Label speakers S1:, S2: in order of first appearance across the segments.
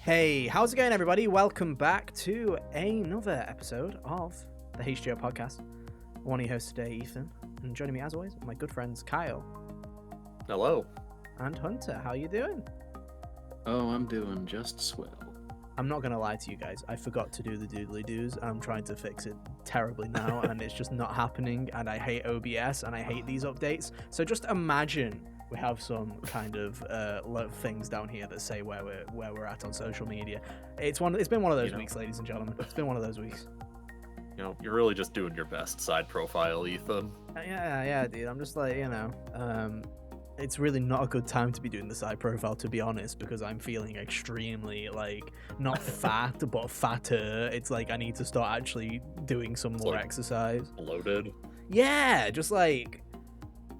S1: Hey, how's it going, everybody? Welcome back to another episode of the HGO podcast. One of your hosts today, Ethan, and joining me as always, my good friends Kyle.
S2: Hello.
S1: And Hunter. How you doing?
S3: Oh, I'm doing just swell.
S1: I'm not gonna lie to you guys. I forgot to do the doodly doos. I'm trying to fix it terribly now, and it's just not happening. And I hate OBS, and I hate these updates. So just imagine we have some kind of things down here that say where we're at on social media. It's been one of those weeks, ladies and gentlemen. It's been one of those weeks.
S2: You know, you're really just doing your best side profile, Ethan.
S1: Yeah, dude. I'm just like, it's really not a good time to be doing the side profile, to be honest, because I'm feeling extremely, not fat, but fatter. It's like I need to start actually doing some more exercise.
S2: Bloated.
S1: Yeah, just like...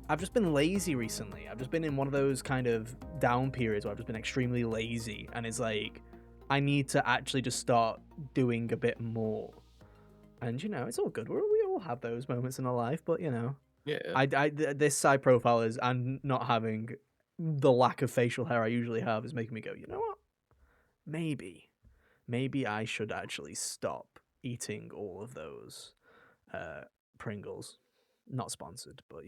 S1: I've just been lazy recently. I've just been in one of those kind of down periods where I've just been extremely lazy, and it's like I need to actually just start doing a bit more. And it's all good. We all have those moments in our life, but
S2: Yeah.
S1: this side profile is, and not having the lack of facial hair I usually have is making me go, you know what? Maybe I should actually stop eating all of those Pringles. Not sponsored, but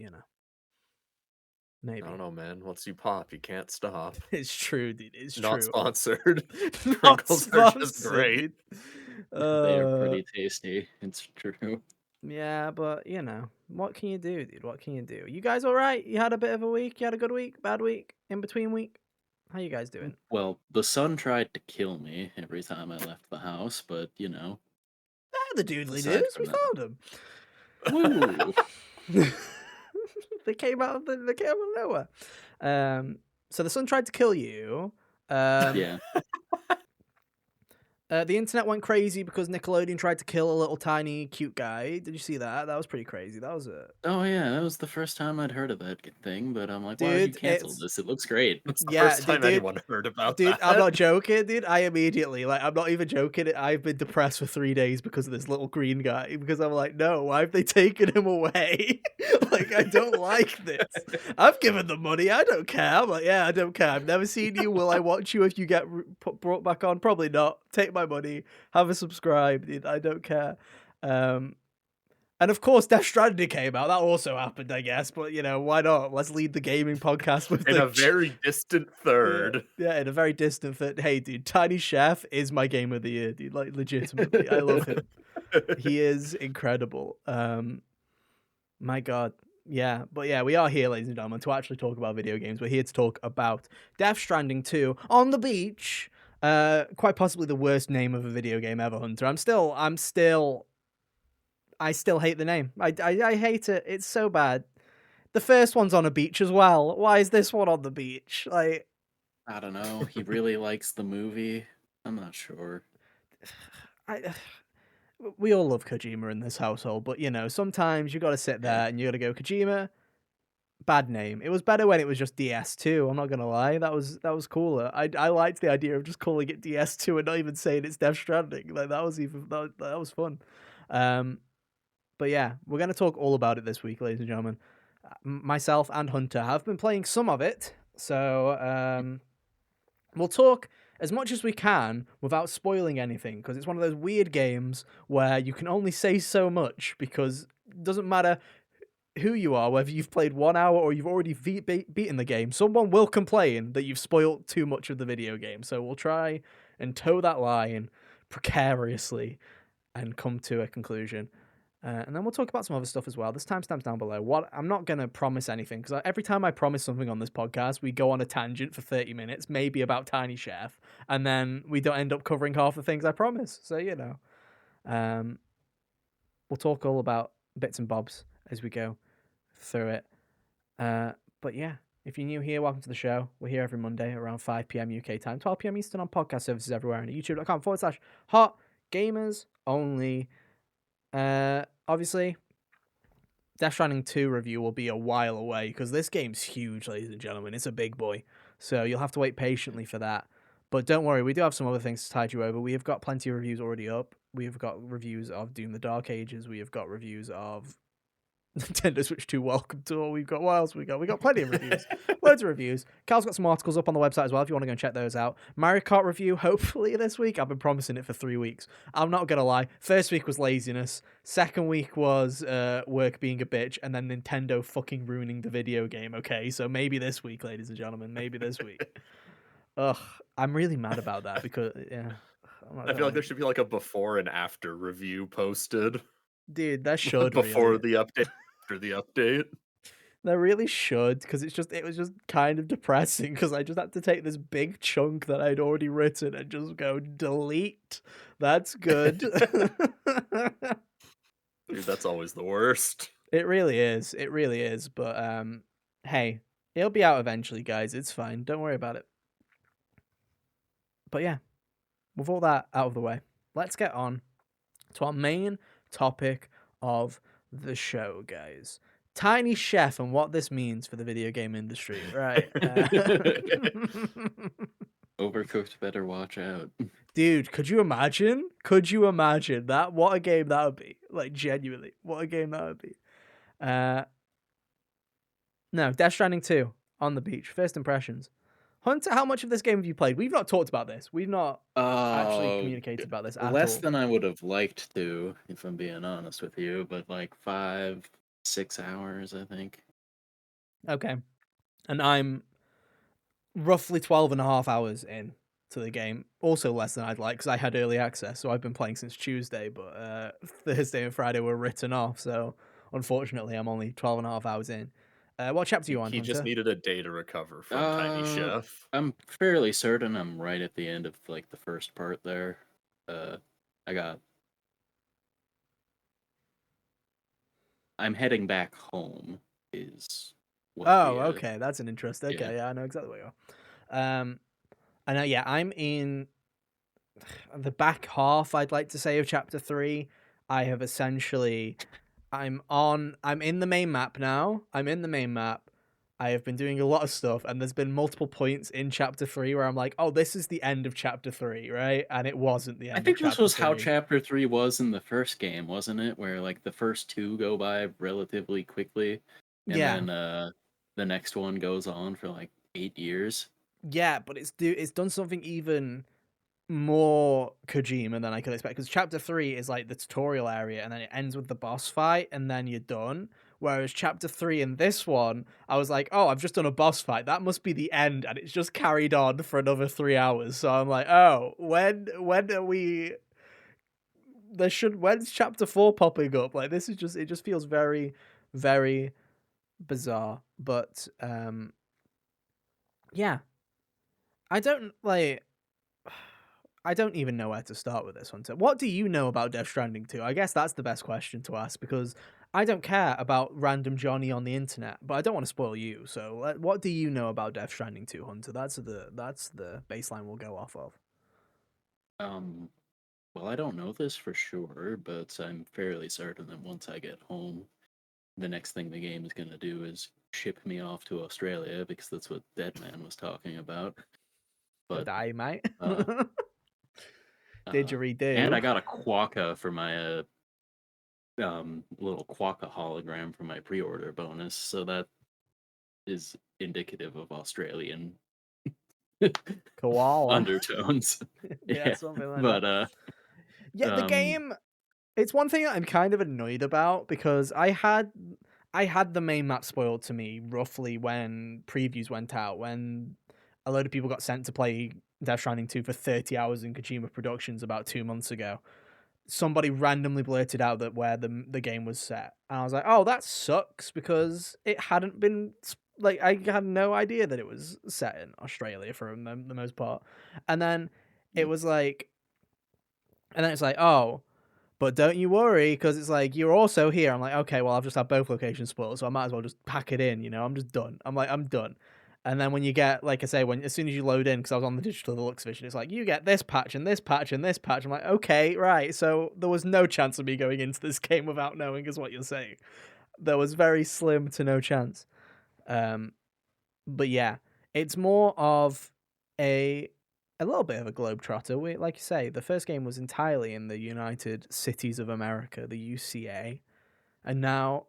S1: maybe.
S2: I don't know, man. Once you pop, you can't stop.
S1: It's true, dude. It's
S2: Not
S1: true.
S2: sponsored.
S1: Not
S2: Pringles are just
S1: sponsored,
S2: great.
S3: They are pretty tasty. It's true.
S1: Yeah, but what can you do, dude? What can you do? You guys all right? You had a bit of a week? You had a good week? Bad week? In between week? How you guys doing?
S3: Well, the sun tried to kill me every time I left the house, but
S1: The doodly
S3: aside
S1: doos.
S3: from
S1: We
S3: that-
S1: found them.
S3: Woo!
S1: They came out of nowhere. So the sun tried to kill you.
S3: Yeah.
S1: The internet went crazy because Nickelodeon tried to kill a little tiny cute guy. Did you see that? That was pretty crazy. That was it.
S3: Oh yeah, that was the first time I'd heard of that thing, but I'm like, why have you
S1: Dude,
S3: canceled this? It looks great.
S2: It's the
S1: Yeah,
S2: first time
S1: dude,
S2: anyone heard about
S1: Dude,
S2: that.
S1: I'm not joking, dude. I immediately, I'm not even joking. I've been depressed for 3 days because of this little green guy. Because I'm like, no, why have they taken him away? I don't like this. I've given them money. I don't care. I'm like, yeah, I don't care. I've never seen you. Will I watch you if you get brought back on? Probably not. Take my money. Have a subscribe, dude. I don't care. And of course, Death Stranding came out. That also happened, I guess. But why not? Let's lead the gaming podcast with
S2: In a very distant third.
S1: Yeah, in a very distant third. Hey, dude, Tiny Chef is my game of the year, dude. Like, legitimately, I love him. He is incredible. My God. Yeah, but yeah, we are here, ladies and gentlemen, to actually talk about video games. We're here to talk about Death Stranding 2 on the beach. Quite possibly the worst name of a video game ever, Hunter. I still hate the name. I hate it. It's so bad. The first one's on a beach as well. Why is this one on the beach?
S3: I don't know. He really likes the movie. I'm not sure.
S1: We all love Kojima in this household, but sometimes you got to sit there and you got to go, Kojima, bad name. It was better when it was just DS2. I'm not gonna lie, that was cooler. I liked the idea of just calling it DS2 and not even saying it's Death Stranding. Like that was fun. But yeah, we're gonna talk all about it this week, ladies and gentlemen. Myself and Hunter have been playing some of it, so we'll talk as much as we can without spoiling anything, because it's one of those weird games where you can only say so much, because it doesn't matter who you are, whether you've played 1 hour or you've already beaten the game, someone will complain that you've spoiled too much of the video game. So we'll try and toe that line precariously and come to a conclusion. And then we'll talk about some other stuff as well. There's timestamps down below. I'm not going to promise anything, because every time I promise something on this podcast, we go on a tangent for 30 minutes, maybe about Tiny Chef, and then we don't end up covering half the things I promise. So, we'll talk all about bits and bobs as we go through it. But yeah, if you're new here, welcome to the show. We're here every Monday around 5 p.m. UK time, 12 p.m. Eastern on podcast services everywhere, and at youtube.com/hot gamers only. Obviously, Death Stranding 2 review will be a while away, because this game's huge, ladies and gentlemen. It's a big boy, so you'll have to wait patiently for that. But don't worry, we do have some other things to tide you over. We have got plenty of reviews already up. We have got reviews of Doom the Dark Ages. We have got reviews of Nintendo Switch 2 welcome tour. We've got what else we got? We got plenty of reviews. Loads of reviews. Cal's got some articles up on the website as well if you want to go and check those out. Mario Kart review, hopefully this week. I've been promising it for 3 weeks. I'm not gonna lie. First week was laziness. Second week was work being a bitch, and then Nintendo fucking ruining the video game. Okay, so maybe this week, ladies and gentlemen. Maybe this week. Ugh, I'm really mad about that because yeah. I'm not
S2: I
S1: gonna
S2: feel like
S1: lie.
S2: there should be like a before and after review posted
S1: Dude, that should
S2: before
S1: really.
S2: the update, after the update.
S1: They really should, because it was just kind of depressing because I just had to take this big chunk that I'd already written and just go delete. That's good.
S2: Dude, that's always the worst.
S1: It really is. It really is. But hey, it'll be out eventually, guys. It's fine. Don't worry about it. But yeah, with all that out of the way, let's get on to our main topic of the show, guys. Tiny Chef and what this means for the video game industry, right?
S3: Overcooked, better watch out.
S1: Dude, could you imagine? Could you imagine that? What a game that would be! Like genuinely, what a game that would be. No, Death Stranding 2 on the beach. First impressions. Hunter, how much of this game have you played? We've not talked about this. We've not actually communicated about this at
S3: Less
S1: all.
S3: than I would have liked to, if I'm being honest with you, but like 5, 6 hours, I think.
S1: Okay. And I'm roughly 12 and a half hours in to the game. Also less than I'd like because I had early access, so I've been playing since Tuesday, but Thursday and Friday were written off, so unfortunately I'm only 12 and a half hours in. What chapter are you on,
S2: He just
S1: Hunter?
S2: needed a day to recover from Tiny Chef.
S3: I'm fairly certain I'm right at the end of like the first part there. I'm heading back home is what
S1: Oh, okay. That's an interest. Okay,
S3: yeah.
S1: yeah, I know exactly where you are. I know, yeah, I'm in the back half, I'd like to say, of chapter 3. I have essentially I'm in the main map now. I'm in the main map. I have been doing a lot of stuff, and there's been multiple points in chapter 3 where I'm like, oh, this is the end of chapter 3, right? And it wasn't the
S3: I
S1: end
S3: think
S1: of
S3: this
S1: chapter
S3: was
S1: 3.
S3: how chapter 3 was in the first game, wasn't it? Where like the first 2 go by relatively quickly, and
S1: Yeah.
S3: then the next one goes on for like 8 years.
S1: Yeah, but it's done something even more Kojima than I could expect, because chapter 3 is like the tutorial area and then it ends with the boss fight and then you're done. Whereas chapter 3 in this one, I was like, oh, I've just done a boss fight. That must be the end, and it's just carried on for another 3 hours. So I'm like, oh, when are we when's chapter 4 popping up? Like this is just it just feels very, very bizarre. But yeah. I don't like I don't even know where to start with this, Hunter. What do you know about Death Stranding 2? I guess that's the best question to ask, because I don't care about random Johnny on the internet, but I don't want to spoil you. So, what do you know about Death Stranding 2, Hunter? That's the baseline we'll go off of.
S3: Well, I don't know this for sure, but I'm fairly certain that once I get home, the next thing the game is going to do is ship me off to Australia, because that's what Deadman was talking about. But
S1: Die, mate.
S3: uh,
S1: Didgeridoo.
S3: and I got a Quokka for my little Quokka hologram for my pre-order bonus, so that is indicative of Australian
S1: Koala.
S3: undertones.
S1: Yeah, something like
S3: but
S1: that. Yeah, the game. It's one thing that I'm kind of annoyed about, because I had the main map spoiled to me roughly when previews went out, when a load of people got sent to play Death Stranding 2 for 30 hours in Kojima Productions about 2 months ago. Somebody randomly blurted out that where the game was set, and I was like, oh, that sucks, because it hadn't been like, I had no idea that it was set in Australia for the most part. And then it was like, and then it's like, oh, but don't you worry, because it's like, you're also here. I'm like, okay, well, I've just had both locations spoiled, so I might as well just pack it in, I'm just done. I'm like, I'm done. And then when you get, like I say, as soon as you load in, because I was on the digital deluxe vision, it's like, you get this patch and this patch and this patch. I'm like, okay, right. So there was no chance of me going into this game without knowing, is what you're saying. There was very slim to no chance. But yeah, it's more of a little bit of a globetrotter. Like you say, the first game was entirely in the United Cities of America, the UCA, and now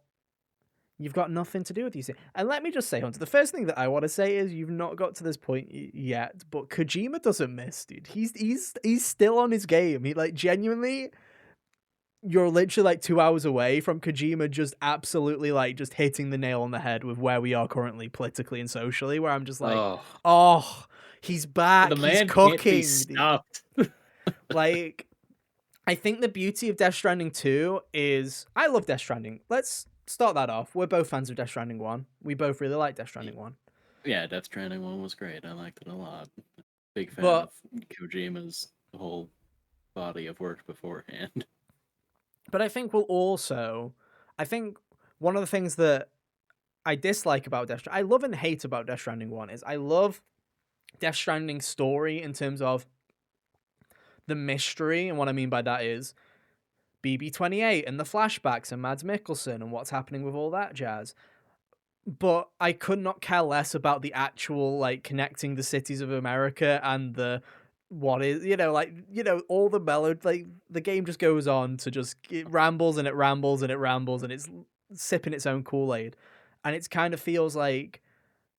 S1: You've got nothing to do with these things. And let me just say, Hunter, the first thing that I want to say is you've not got to this point yet, but Kojima doesn't miss, dude. He's still on his game. He like genuinely, you're literally like 2 hours away from Kojima just absolutely like just hitting the nail on the head with where we are currently politically and socially, where I'm just like,
S3: Oh,
S1: oh, he's
S3: the
S1: back, he's
S3: man can't be
S1: cooking, dude.
S3: stopped.
S1: Like, I think the beauty of Death Stranding 2 is I love Death Stranding. Let's start that off. We're both fans of Death Stranding 1. We both really like Death Stranding 1.
S3: Yeah, Death Stranding 1 was great. I liked it a lot. Big fan
S1: But
S3: of Kojima's whole body of work beforehand.
S1: but I think I think one of the things that I dislike about Death Stranding, I love and hate about Death Stranding 1 is I love Death Stranding's story in terms of the mystery, and what I mean by that is BB-28 and the flashbacks and Mads Mikkelsen and what's happening with all that jazz. But I could not care less about the actual like connecting the cities of America and the what is all the melody, like the game just goes on to just it rambles and it rambles and it rambles and it's sipping its own Kool-Aid, and it kind of feels like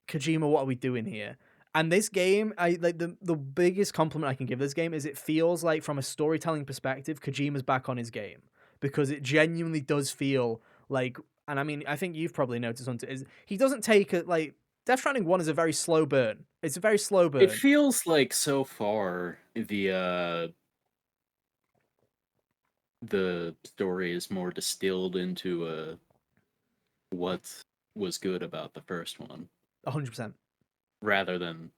S1: Kojima, what are we doing here? And this game, I like the biggest compliment I can give this game is it feels like from a storytelling perspective, Kojima's back on his game, because it genuinely does feel like, and I mean, I think you've probably noticed Hunter, is he doesn't take it like Death Stranding 1 is a very slow burn. It's a very slow
S3: It
S1: burn.
S3: feels like so far the story is more distilled into what was good about the first one
S1: 100%.
S3: rather than,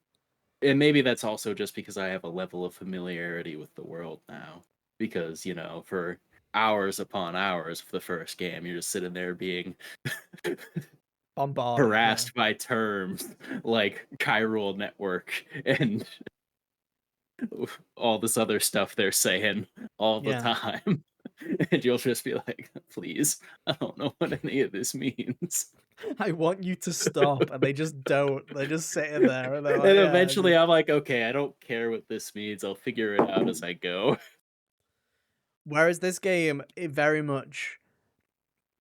S3: and maybe that's also just because I have a level of familiarity with the world now, because for hours upon hours of the first game you're just sitting there being
S1: Bombarded. Yeah.
S3: harassed by terms like chiral network and all this other stuff they're saying all the
S1: Yeah.
S3: time. And you'll just be like, please, I don't know what any of this means.
S1: I want you to stop, and they just don't. They're just sitting there, and they're
S3: And
S1: like, yeah.
S3: eventually I'm like, okay, I don't care what this means. I'll figure it out as I go.
S1: Whereas this game, it very much,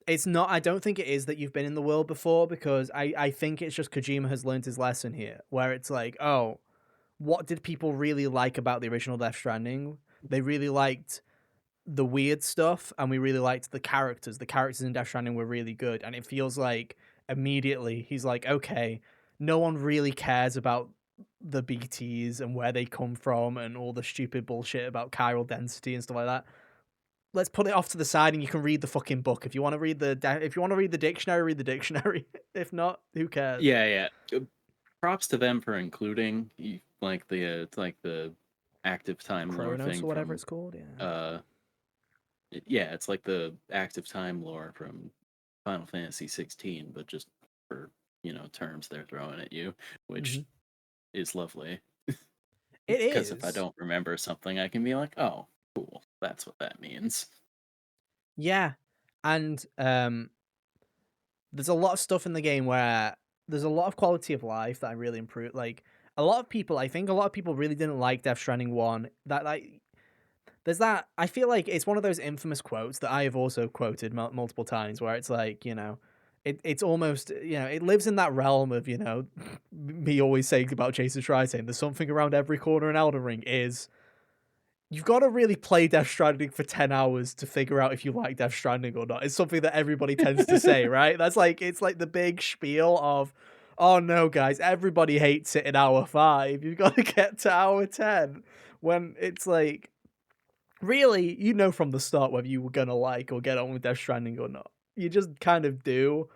S1: it's not. I don't think it is that you've been in the world before, because I think it's just Kojima has learned his lesson here, where it's like, oh, what did people really like about the original Death Stranding? They really liked the weird stuff, and we really liked the characters. The characters in Death Stranding were really good, and it feels like immediately he's like, okay, no one really cares about the BTs and where they come from and all the stupid bullshit about chiral density and stuff like that. Let's put it off to the side, and you can read the fucking book. If you want to read if you want to read the dictionary, read the dictionary. If not, who cares?
S3: Yeah. Props to them for including like the active time lore
S1: Chronos
S3: thing
S1: or whatever
S3: from
S1: it's called. Yeah.
S3: yeah, it's like the active time lore from Final Fantasy 16, but just for terms they're throwing at you, which is lovely.
S1: It
S3: Because if I
S1: is.
S3: don't remember something, I can be like, oh, cool, that's what that means.
S1: Yeah, and there's a lot of stuff in the game where there's a lot of quality of life that I really improve. Like I think a lot of people really didn't like Death Stranding 1. That like there's that. I feel like it's one of those infamous quotes that I have also quoted multiple times, where it's like, it's almost, it lives in that realm of, me always saying about Jason Schreier saying there's something around every corner in Elden Ring is you've got to really play Death Stranding for 10 hours to figure out if you like Death Stranding or not. It's something that everybody tends to say, right? That's like, it's like the big spiel of, oh no, guys, everybody hates it in hour 5. You've got to get to hour 10. When it's like, really, from the start whether you were going to like or get on with Death Stranding or not. You just kind of do.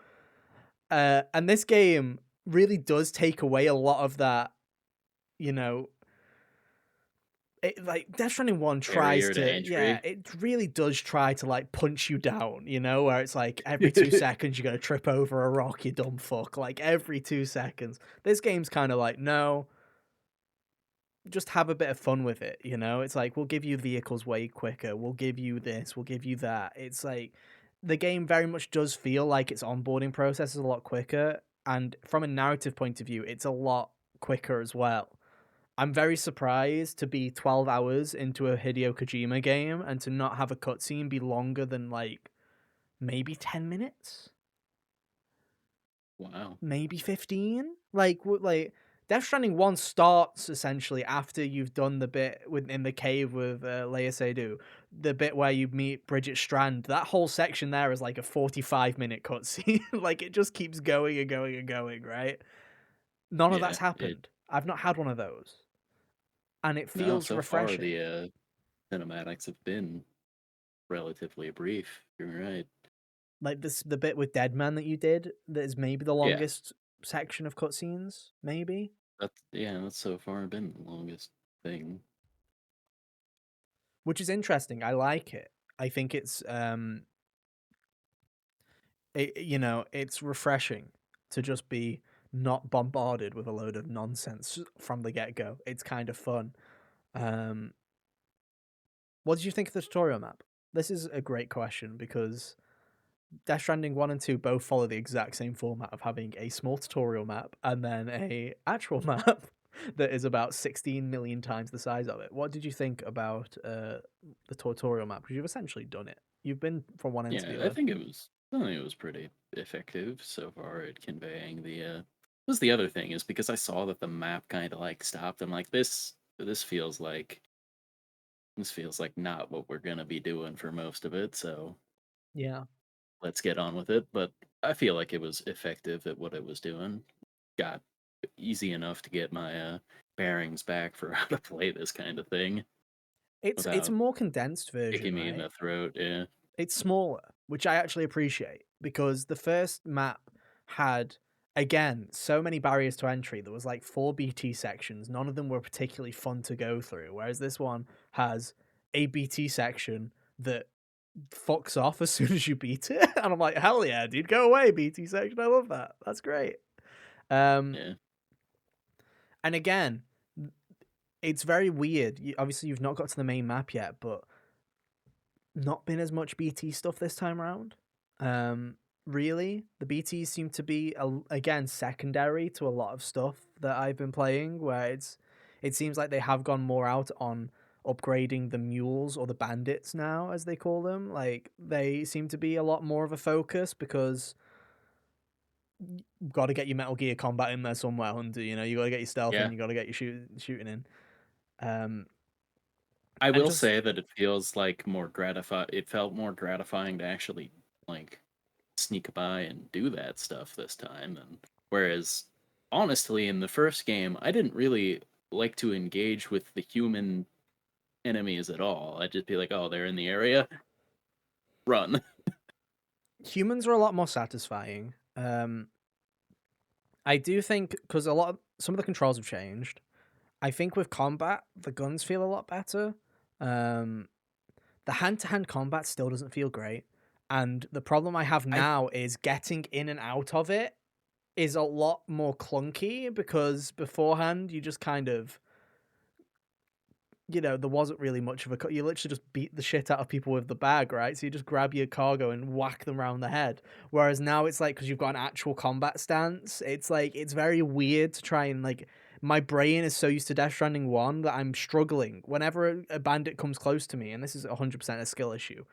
S1: And this game really does take away a lot of that, you know, like Death Stranding 1 tries
S3: Barrier to
S1: to, yeah,
S3: entry.
S1: it really does try to like punch you down, where it's like every 2 seconds you're gonna trip over a rock, you dumb fuck. Like every 2 seconds. This game's kind of like, no, just have a bit of fun with it, It's like we'll give you vehicles way quicker, we'll give you this, we'll give you that. It's like the game very much does feel like its onboarding process is a lot quicker, and from a narrative point of view, it's a lot quicker as well. I'm very surprised to be 12 hours into a Hideo Kojima game and to not have a cutscene be longer than like maybe 10 minutes.
S3: Wow.
S1: maybe 15. Like Death Stranding 1 starts essentially after you've done the bit in the cave with Leia Seydoux, the bit where you meet Bridget Strand. That whole section there is like a 45-minute cutscene. Like it just keeps going and going and going, right? None of
S3: Yeah.
S1: that's happened. I've not had one of those, and it
S3: No,
S1: feels
S3: so far
S1: refreshing.
S3: the cinematics have been relatively brief. You're right.
S1: Like the bit with Deadman that you did, that is maybe the
S3: Yeah.
S1: longest section of cutscenes, maybe.
S3: That's so far been the longest thing.
S1: Which is interesting. I like it. I think it's it's refreshing to just be not bombarded with a load of nonsense from the get-go. It's kind of fun. Um what did you think of the tutorial map? This is a great question because Death Stranding 1 and 2 both follow the exact same format of having a small tutorial map and then a actual map that is about 16 million times the size of it. What did you think about the tutorial map? Because you've essentially done it. You've been from one end to the
S3: Yeah,
S1: other.
S3: I think it was pretty effective so far at conveying the was the other thing is because I saw that the map kind of like stopped. I'm like this feels like not what we're gonna be doing for most of it, so
S1: Yeah.
S3: let's get on with it. But I feel like it was effective at what it was doing. Got easy enough to get my bearings back for how to play this kind of thing
S1: It's a
S3: without
S1: more condensed version,
S3: kicking me in
S1: right?
S3: the throat. Yeah.
S1: It's smaller, which I actually appreciate because the first map had again so many barriers to entry. There was like 4 BT sections. None of them were particularly fun to go through, whereas this one has a BT section that fucks off as soon as you beat it. And I'm like, hell yeah, dude, go away, BT section. I love that. That's great. Um
S3: Yeah.
S1: and again, it's very weird. Obviously you've not got to the main map yet, but not been as much BT stuff this time around. Really, the BTs seem to be again secondary to a lot of stuff that I've been playing. Where it seems like they have gone more out on upgrading the mules or the bandits now, as they call them. Like they seem to be a lot more of a focus because you've got to get your Metal Gear combat in there somewhere, Hunter. You know, you got to get your stealth in,
S3: Yeah.
S1: you got to get your shooting in. Um,
S3: I
S1: and
S3: will
S1: just
S3: say that it feels like more gratify it felt more gratifying to actually like sneak by and do that stuff this time and whereas honestly in the first game I didn't really like to engage with the human enemies at all. I'd just be like, "Oh, they're in the area. Run."
S1: humans are a lot more satisfying. I do think because some of the controls have changed. I think with combat, the guns feel a lot better. Um, the hand-to-hand combat still doesn't feel great, and the problem I have
S3: I
S1: now is getting in and out of it is a lot more clunky because beforehand you just kind of there wasn't really much of you literally just beat the shit out of people with the bag, right? So you just grab your cargo and whack them around the head. Whereas now it's like, because you've got an actual combat stance, it's like, it's very weird to try and like, my brain is so used to Death Stranding 1 that I'm struggling. Whenever a bandit comes close to me, and this is 100% a skill issue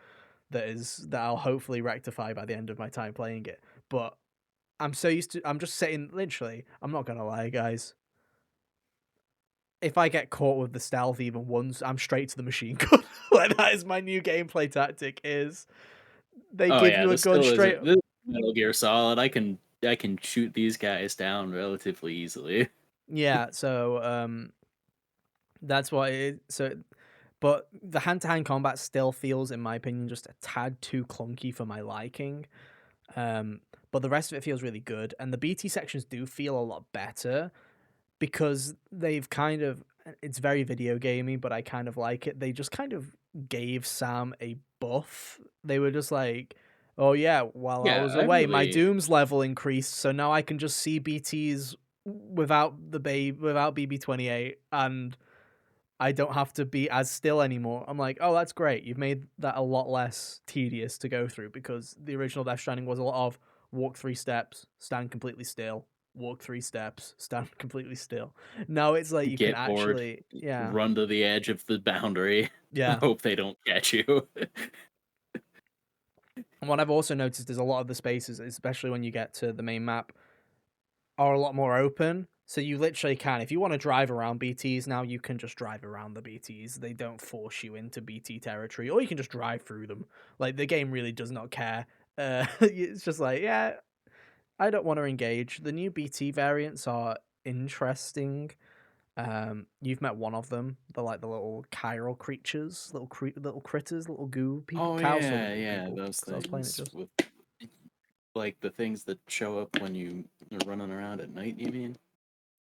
S1: that I'll hopefully rectify by the end of my time playing it. But I'm just sitting, literally, I'm not gonna lie, guys, if I get caught with the stealth even once, I'm straight to the machine gun. Like that is my new gameplay tactic. Is they
S3: Oh
S1: give
S3: yeah,
S1: you a gun straight?
S3: this is Metal Gear Solid. I can shoot these guys down relatively easily.
S1: Yeah. So that's why. But the hand-to-hand combat still feels, in my opinion, just a tad too clunky for my liking. Um, but the rest of it feels really good, and the BT sections do feel a lot better because they've kind of it's very video gamey, but I kind of like it. They just kind of gave Sam a buff. They were just like, "Oh yeah, while I
S3: Yeah,
S1: was
S3: I
S1: away, my
S3: really
S1: Doom's level increased, so now I can just see BTs without BB-28, and I don't have to be as still anymore." I'm like, "Oh, that's great. You've made that a lot less tedious to go through because the original Death Stranding was a lot of walk 3 steps, stand completely still, walk 3 steps, stand completely still." Now it's like you can
S3: get bored,
S1: actually, yeah,
S3: run to the edge of the boundary,
S1: yeah.
S3: hope they don't catch you.
S1: And what I've also noticed is a lot of the spaces, especially when you get to the main map, are a lot more open. So you literally can, if you want to drive around BTs now, you can just drive around the BTs. They don't force you into BT territory, or you can just drive through them. Like, the game really does not care. It's just like, yeah, I don't want to engage. The new BT variants are interesting. You've met one of them. They're like the little chiral creatures, little critters, little goo people,
S3: Oh
S1: cows, or
S3: yeah, yeah,
S1: people.
S3: those
S1: Because I was playing it
S3: things
S1: just.
S3: with like the things that show up when you're running around at night. You mean?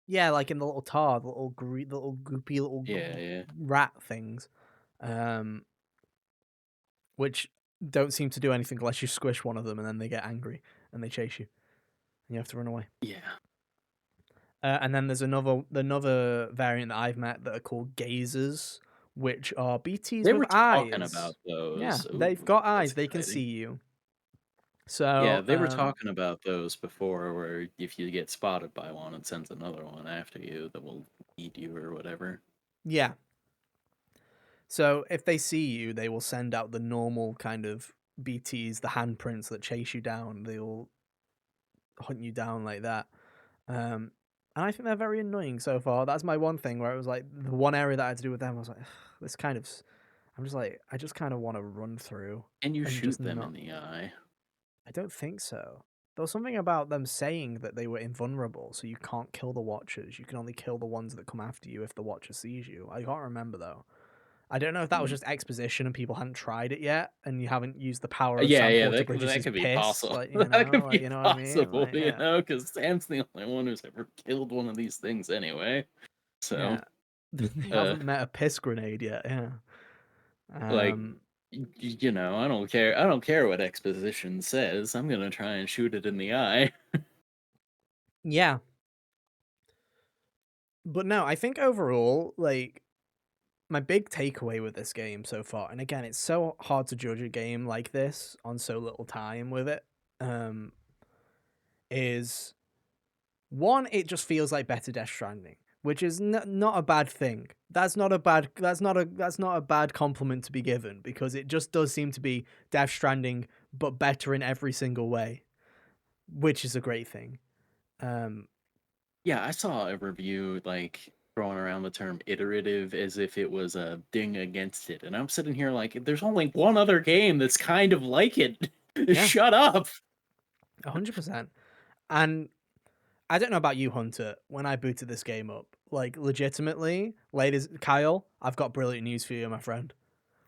S1: Yeah, like in the little tar, the little goopy little
S3: Yeah, yeah.
S1: rat things, um, which don't seem to do anything unless you squish one of them, and then they get angry and they chase you, and you have to run away.
S3: Yeah.
S1: And then there's another variant that I've met that are called gazers, which are BTs
S3: They
S1: with
S3: were talking
S1: eyes.
S3: about
S1: Yeah,
S3: those.
S1: they've
S3: Ooh,
S1: got
S3: that's
S1: eyes; they can
S3: exciting.
S1: see you.
S3: Yeah,
S1: So,
S3: they were talking about those before, where if you get spotted by one, it sends another one after you that will eat you or whatever.
S1: yeah. So if they see you, they will send out the normal kind of BTs, the handprints that chase you down. They'll hunt you down like that. And I think they're very annoying so far. That's my one thing where it was like the one area that I had to do with them. I was like, this kind of. I'm just like, I just kind of want to run through
S3: And you
S1: and just
S3: shoot them
S1: not.
S3: in the eye.
S1: I don't think so. There was something about them saying that they were invulnerable, so you can't kill the Watchers. You can only kill the ones that come after you if the Watcher sees you. I can't remember though. I don't know if that was
S3: Hmm.
S1: just exposition and people hadn't tried it yet, and you haven't used the power of
S3: Yeah, yeah,
S1: Sam
S3: that
S1: Bridges'
S3: could be
S1: piss,
S3: possible.
S1: like
S3: That could be
S1: you know what I mean?
S3: possible,
S1: Like, yeah,
S3: because Sam's the only one who's ever killed one of these things anyway. So,
S1: yeah. They
S3: uh,
S1: haven't met a piss grenade yet. Yeah.
S3: like,
S1: Um.
S3: I don't care. I don't care what exposition says. I'm gonna try and shoot it in the eye.
S1: Yeah. But no, I think overall, like, my big takeaway with this game so far, and again, it's so hard to judge a game like this on so little time with it, um, is one, it just feels like better Death Stranding, which is not a bad thing. That's not a bad compliment to be given, because it just does seem to be Death Stranding but better in every single way, which is a great thing. Um,
S3: Yeah, I saw a review like throwing around the term iterative as if it was a ding against it. And I'm sitting here like, there's only one other game that's kind of like it.
S1: yeah,
S3: Shut up.
S1: 100%. And I don't know about you, Hunter. When I booted this game up, like, legitimately, ladies, Kyle, I've got brilliant news for you, my friend.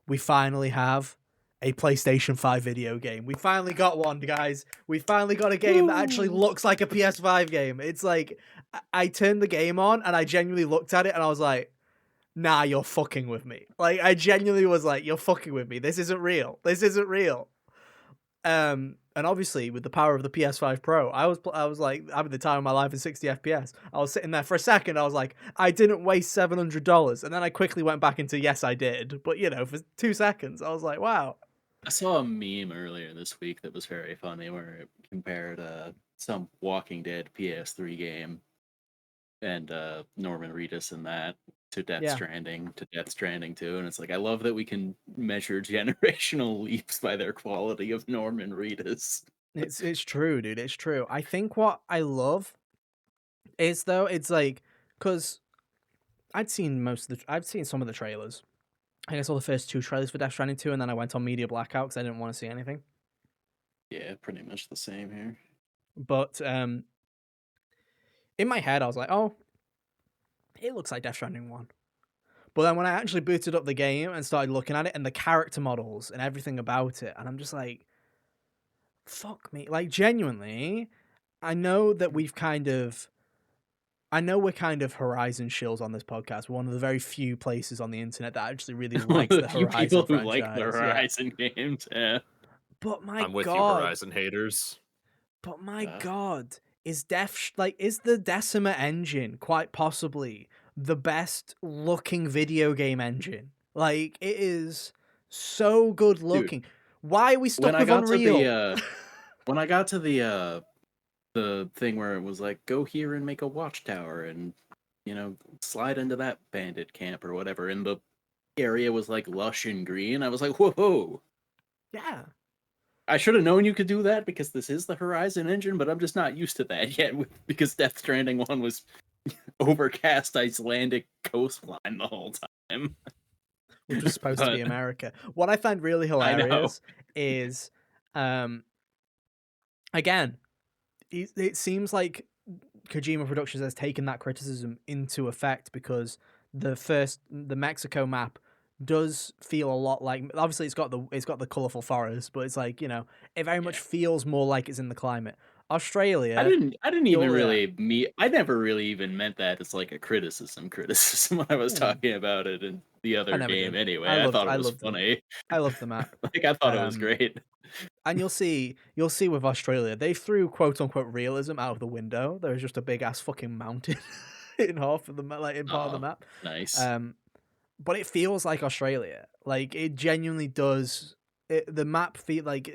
S1: We finally have a PlayStation 5 video game. We finally got one, guys. We finally got a game that actually
S3: Woo!
S1: looks like a PS5 game. It's like, I turned the game on and I genuinely looked at it and I was like, nah, you're fucking with me. Like, I genuinely was like, you're fucking with me. This isn't real. This isn't real. And obviously with the power of the PS5 Pro, I was like having the time of my life in 60 FPS. I was sitting there for a second. I was like, I didn't waste $700, and then I quickly went back into yes, I did. But you know, for 2 seconds, I was like, wow.
S3: I saw a meme earlier this week that was very funny where it compared some Walking Dead PS3 game and Norman Reedus in that
S1: Yeah,
S3: To Death Stranding 2. And it's like, I love that we can measure generational leaps by their quality of Norman Reedus.
S1: it's true, dude. It's true. I think what I love is, though, it's like, because I've seen some of the trailers. I saw the first two trailers for Death Stranding 2, and then I went on media blackout because I didn't want to see anything.
S3: Yeah, pretty much the same here.
S1: But in my head, I was like, oh, it looks like Death Stranding 1. But then when I actually booted up the game and started looking at it and the character models and everything about it, and I'm just like, fuck me. Like, genuinely, I know that I know we're kind of Horizon shills on this podcast. We're one of the very few places on the internet that actually really
S3: One of
S1: likes
S3: the
S1: the
S3: few people
S1: Horizon
S3: who like the
S1: franchise. Yeah.
S3: Horizon games. Yeah.
S1: But my
S2: I'm with you,
S1: God.
S2: Horizon haters.
S1: But my
S3: Uh,
S1: God. Is the Decima engine quite possibly the best looking video game engine? Like, it is so good
S3: dude,
S1: looking. Why are we
S3: when
S1: stuck
S3: I
S1: with
S3: got to
S1: Unreal?
S3: when I got to the thing where it was like, go here and make a watchtower and slide into that bandit camp or whatever, and the area was like lush and green, I was like, whoa.
S1: Yeah.
S3: I should have known you could do that because this is the Horizon engine, but I'm just not used to that yet because Death Stranding 1 was overcast Icelandic coastline the whole time.
S1: which was supposed to be
S3: But
S1: America. What I find really
S3: I know.
S1: hilarious is, again, it seems like Kojima Productions has taken that criticism into effect because the Mexico map does feel a lot like, obviously it's got the colorful forest, but it's like, it very much
S3: Yeah.
S1: feels more like it's in the climate. Australia,
S3: I didn't even
S1: yeah.
S3: really I never really even meant that as like a criticism when I was
S1: Mm,
S3: talking about it in the
S1: I
S3: other
S1: never
S3: game
S1: did.
S3: anyway. I thought it
S1: I
S3: was
S1: loved the
S3: funny.
S1: I loved the map.
S3: Like I thought it was
S1: Um,
S3: great.
S1: and you'll see with Australia, they threw quote unquote realism out of the window. There was just a big ass fucking mountain in half of the like in part of the
S3: Oh,
S1: map.
S3: nice.
S1: Um, but it feels like Australia. Like it genuinely does. The map feel like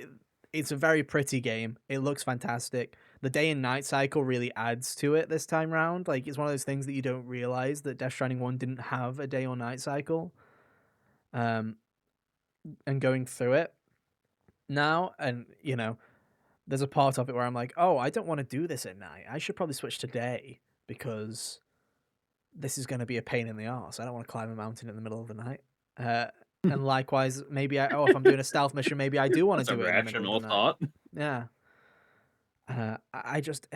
S1: it's a very pretty game. It looks fantastic. The day and night cycle really adds to it this time round. Like it's one of those things that you don't realize that Death Stranding 1 didn't have a day or night cycle. Um, and going through it now, and there's a part of it where I'm like, oh, I don't want to do this at night. I should probably switch to day because this is going to be a pain in the arse. I don't want to climb a mountain in the middle of the night. Uh, and likewise, maybe if I'm doing a stealth mission, maybe I do want to
S3: That's a
S1: do it in the middle of the
S3: rational
S1: night.
S3: thought.
S1: Yeah. I just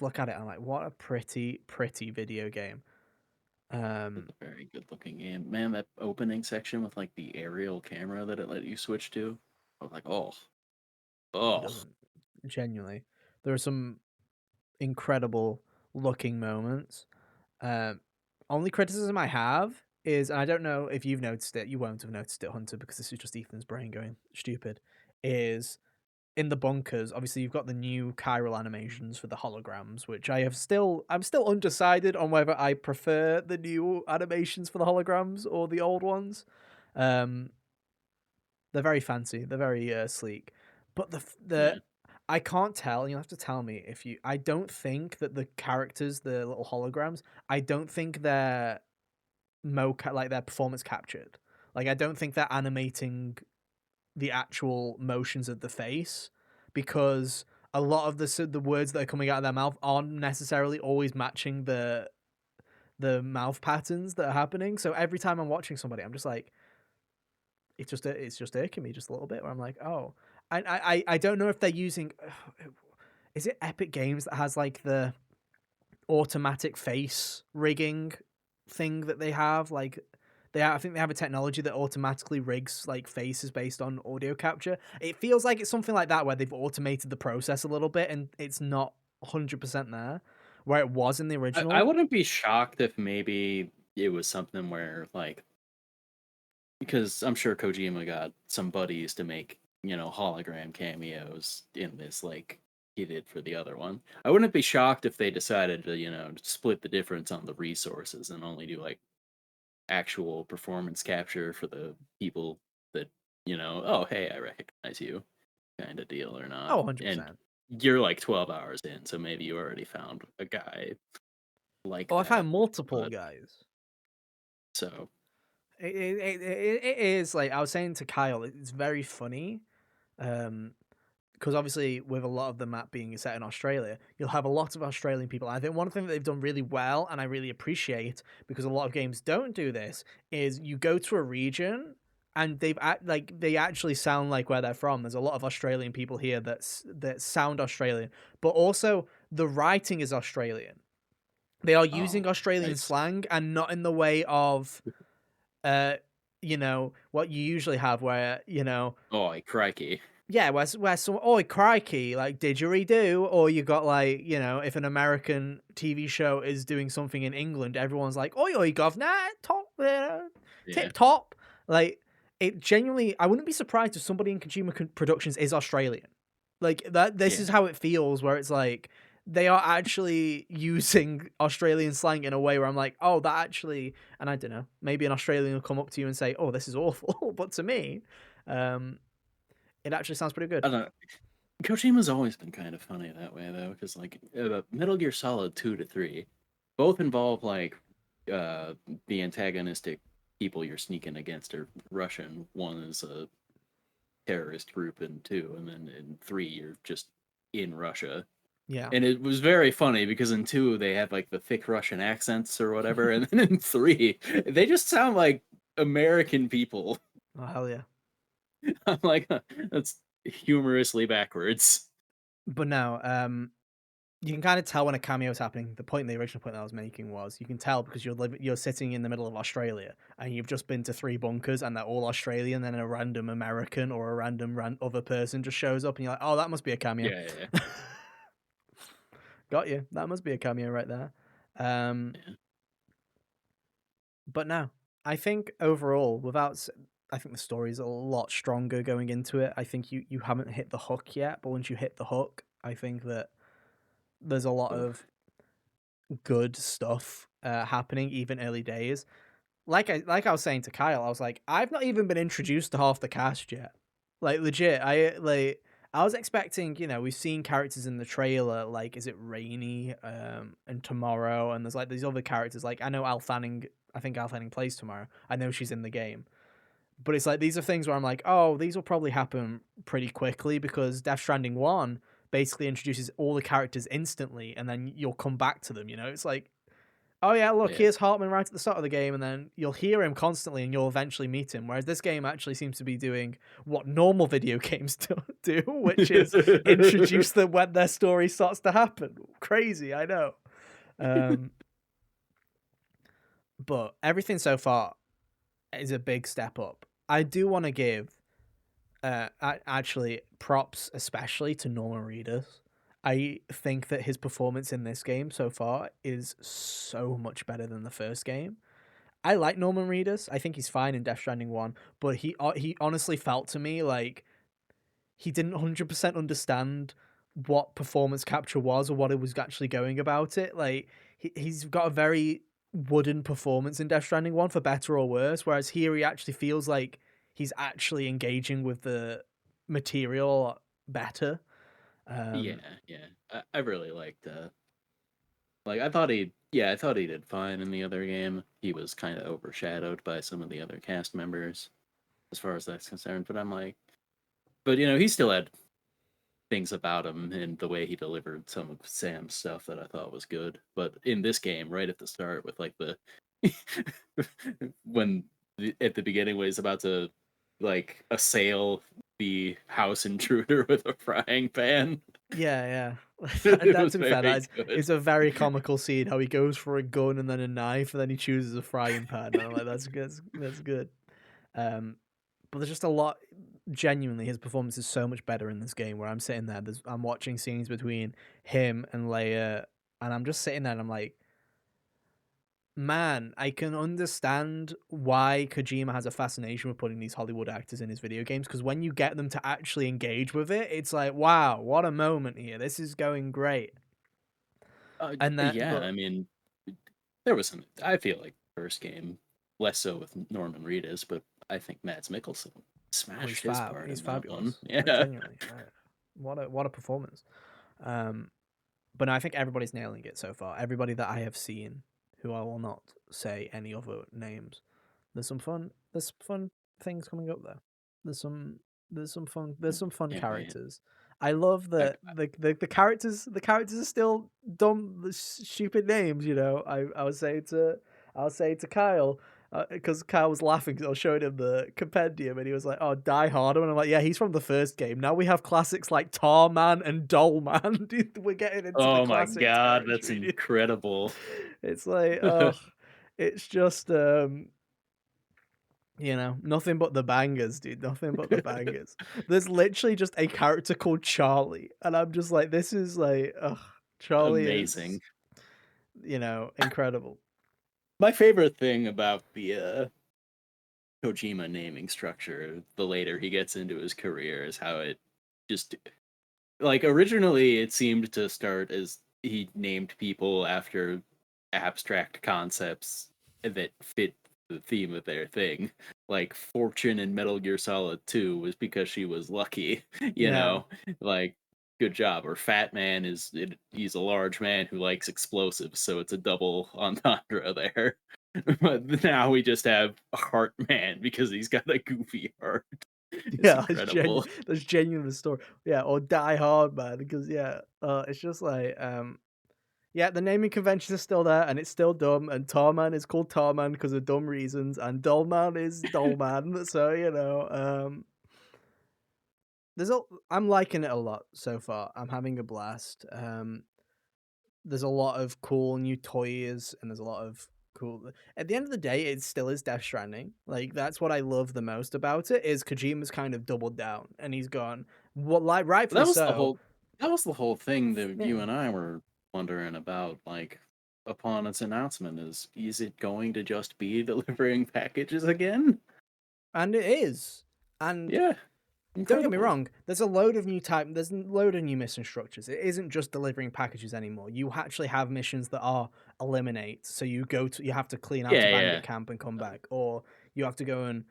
S1: look at it and I'm like, what a pretty video game.
S3: It's
S1: Um,
S3: a very good looking game. Man, that opening section with like the aerial camera that it let you switch to. I was like, oh,
S1: it
S3: oh.
S1: doesn't genuinely. There are some incredible looking moments. Um, only criticism I have is, and I don't know if you've noticed it, you won't have noticed it, Hunter, because this is just Ethan's brain going stupid, is in the bunkers, obviously you've got the new chiral animations for the holograms, which I'm still undecided on whether I prefer the new animations for the holograms or the old ones. Um, they're very fancy, they're very sleek, but the
S3: Yeah.
S1: I can't tell. You'll have to tell me if you. I don't think that the characters, the little holograms, I don't think they're like their performance captured. Like I don't think they're animating the actual motions of the face because a lot of the words that are coming out of their mouth aren't necessarily always matching the mouth patterns that are happening. So every time I'm watching somebody, I'm just like, it's just irking me just a little bit. Where I'm like, oh, I don't know if they're using. Is it Epic Games that has like the automatic face rigging thing that they have? Like I think they have a technology that automatically rigs like faces based on audio capture. It feels like it's something like that where they've automated the process a little bit and it's not 100% there where it was in the
S3: I
S1: original.
S3: wouldn't be shocked if maybe it was something where like because I'm sure Kojima got some buddies to make, hologram cameos in this like he did for the other one. I wouldn't be shocked if they decided to, split the difference on the resources and only do like actual performance capture for the people that, oh, hey, I recognize you kind of deal or not.
S1: Oh,
S3: And
S1: 100%.
S3: you're like 12 hours in, so maybe you already found a guy like
S1: Oh, I
S3: that.
S1: found multiple
S3: But
S1: guys.
S3: so,
S1: It is like I was saying to Kyle, it's very funny. Um, because obviously with a lot of the map being set in Australia, you'll have a lot of Australian people. I think one thing that they've done really well, and I really appreciate, because a lot of games don't do this, is you go to a region and they actually sound like where they're from. There's a lot of Australian people here that sound Australian, but also the writing is Australian. They are
S3: oh,
S1: using Australian
S3: nice.
S1: slang and not in the way of uh what you usually have where
S3: Oh, crikey.
S1: yeah, where some "Oi, crikey," like didgeridoo, or you got like, if an American TV show is doing something in England, everyone's like, "Oi, oi, governor, top,
S3: Yeah.
S1: tip top." Like it genuinely, I wouldn't be surprised if somebody in Productions is Australian. Like that, this is
S3: Yeah.
S1: how it feels, where it's like they are actually using Australian slang in a way where I'm like, oh, that actually, and I don't know, maybe an Australian will come up to you and say, "Oh, this is awful," but to me, um, it actually sounds pretty good.
S3: I don't know. Kojima's always been kind of funny that way, though, because like Metal Gear Solid 2 to 3 both involve like uh, the antagonistic people you're sneaking against are Russian. One is a terrorist group in 2, and then in 3 you're just in Russia.
S1: Yeah.
S3: And it was very funny because in 2 they have like the thick Russian accents or whatever, and then in 3 they just sound like American people.
S1: Oh hell yeah.
S3: I'm like, that's humorously backwards.
S1: But no, you can kind of tell when a cameo is happening. The original point that I was making was you can tell because you're sitting in the middle of Australia and you've just been to 3 bunkers and they're all Australian. Then a random American or a random other person just shows up and you're like, oh, that must be a cameo.
S3: Yeah.
S1: Got you. That must be a cameo right there.
S3: Yeah.
S1: But no, I think overall, I think the story's a lot stronger going into it. I think you haven't hit the hook yet, but once you hit the hook, I think that there's a lot
S3: Ugh.
S1: of good stuff happening, even early days. Like I was saying to Kyle, I was like, I've not even been introduced to half the cast yet. Like legit, I was expecting, we've seen characters in the trailer, like is it Rainy, and Tomorrow, and there's like these other characters. Like I know Al Fanning, I think Al Fanning plays Tomorrow. I know she's in the game, but it's like these are things where I'm like, oh, these will probably happen pretty quickly because Death Stranding 1 basically introduces all the characters instantly, and then you'll come back to them. It's like, oh yeah, look,
S3: Yeah.
S1: here's Hartman right at the start of the game, and then you'll hear him constantly, and you'll eventually meet him. Whereas this game actually seems to be doing what normal video games do, which is introduce them when their story starts to happen. Crazy, I know. But everything so far is a big step up. I do want to give actually props, especially to Norman Reedus. I think that his performance in this game so far is so much better than the first game. I like Norman Reedus. I think he's fine in Death Stranding 1, but he honestly felt to me like he didn't 100% understand what performance capture was or what it was actually going about it. Like he's got a very wooden performance in Death Stranding 1 for better or worse, whereas here he actually feels like he's actually engaging with the material better.
S3: Yeah. I really liked I thought I thought he did fine in the other game. He was kind of overshadowed by some of the other cast members as far as that's concerned, but he still had things about him and the way he delivered some of Sam's stuff that I thought was good. But in this game, right at the start, with like the at the beginning when he's about to assail the house intruder with a frying pan.
S1: Yeah.
S3: It
S1: That
S3: was
S1: to be fair,
S3: very
S1: that
S3: good.
S1: is a very comical scene. How he goes for a gun and then a knife, and then he chooses a frying pan. And I'm like, that's good. That's good. But there's just a lot. Genuinely, his performance is so much better in this game. Where I'm sitting there, I'm watching scenes between him and Leia, and I'm just sitting there, and I'm like, man, I can understand why Kojima has a fascination with putting these Hollywood actors in his video games, because when you get them to actually engage with it, it's like, wow, what a moment here. This is going great. And that,
S3: Yeah,
S1: but
S3: I mean, there was some. I feel like first game less so with Norman Reedus, but I think Mads Mikkelsen
S1: oh, he's
S3: smashed his
S1: fab.
S3: part
S1: He's
S3: in that one.
S1: fabulous. Like
S3: Yeah.
S1: genuinely, what a performance. Um, but no, I think everybody's nailing it so far. Everybody that I have seen, who I will not say any other names. There's fun things coming up there. There's some fun
S3: Can't wait.
S1: characters. I love
S3: I,
S1: that the characters are still dumb stupid names. I was saying to Kyle, because Kyle was laughing because I was showing him the compendium and he was like, "Oh, Die Hard," and I'm like, "Yeah, he's from the first game." Now we have classics like Tar Man and Doll Man. Dude, we're getting into the
S3: oh my
S1: classic
S3: god, that's
S1: territory. Dude.
S3: incredible.
S1: It's like, oh, it's just nothing but the bangers, dude. Nothing but the bangers. There's literally just a character called Charlie, and I'm just like, this is like, ugh, Charlie is,
S3: Amazing.
S1: incredible.
S3: My favorite thing about the Kojima naming structure, the later he gets into his career, is how it just originally it seemed to start as he named people after abstract concepts that fit the theme of their thing. Like Fortune in Metal Gear Solid 2 was because she was lucky, you
S1: Yeah,
S3: know, like good job. Or Fat Man he's a large man who likes explosives, so it's a double entendre there. But now we just have Heart Man because he's got a goofy heart. It's
S1: Yeah,
S3: incredible.
S1: that's genuine story. Yeah, or Die Hard, man, because yeah, it's just like, yeah, the naming conventions are still there, and it's still dumb, and Tarman is called Tarman because of dumb reasons, and Dullman is Dullman, so, there's a I'm liking it a lot so far. I'm having a blast. There's a lot of cool new toys, and there's a lot of cool at the end of the day, it still is Death Stranding. Like, that's what I love the most about it, is Kojima's kind of doubled down, and he's gone, well, like, rightfully
S3: That was the
S1: so.
S3: whole that was the whole thing that you
S1: Yeah.
S3: and I were wondering about, like, upon its announcement is it going to just be delivering packages again?
S1: And it is. And
S3: Yeah,
S1: don't get me
S3: incredible.
S1: wrong, there's a load of new mission structures. It isn't just delivering packages anymore. You actually have missions that are eliminate. So you have to clean out a
S3: Yeah,
S1: bandit
S3: yeah.
S1: camp and come back, or you have to go and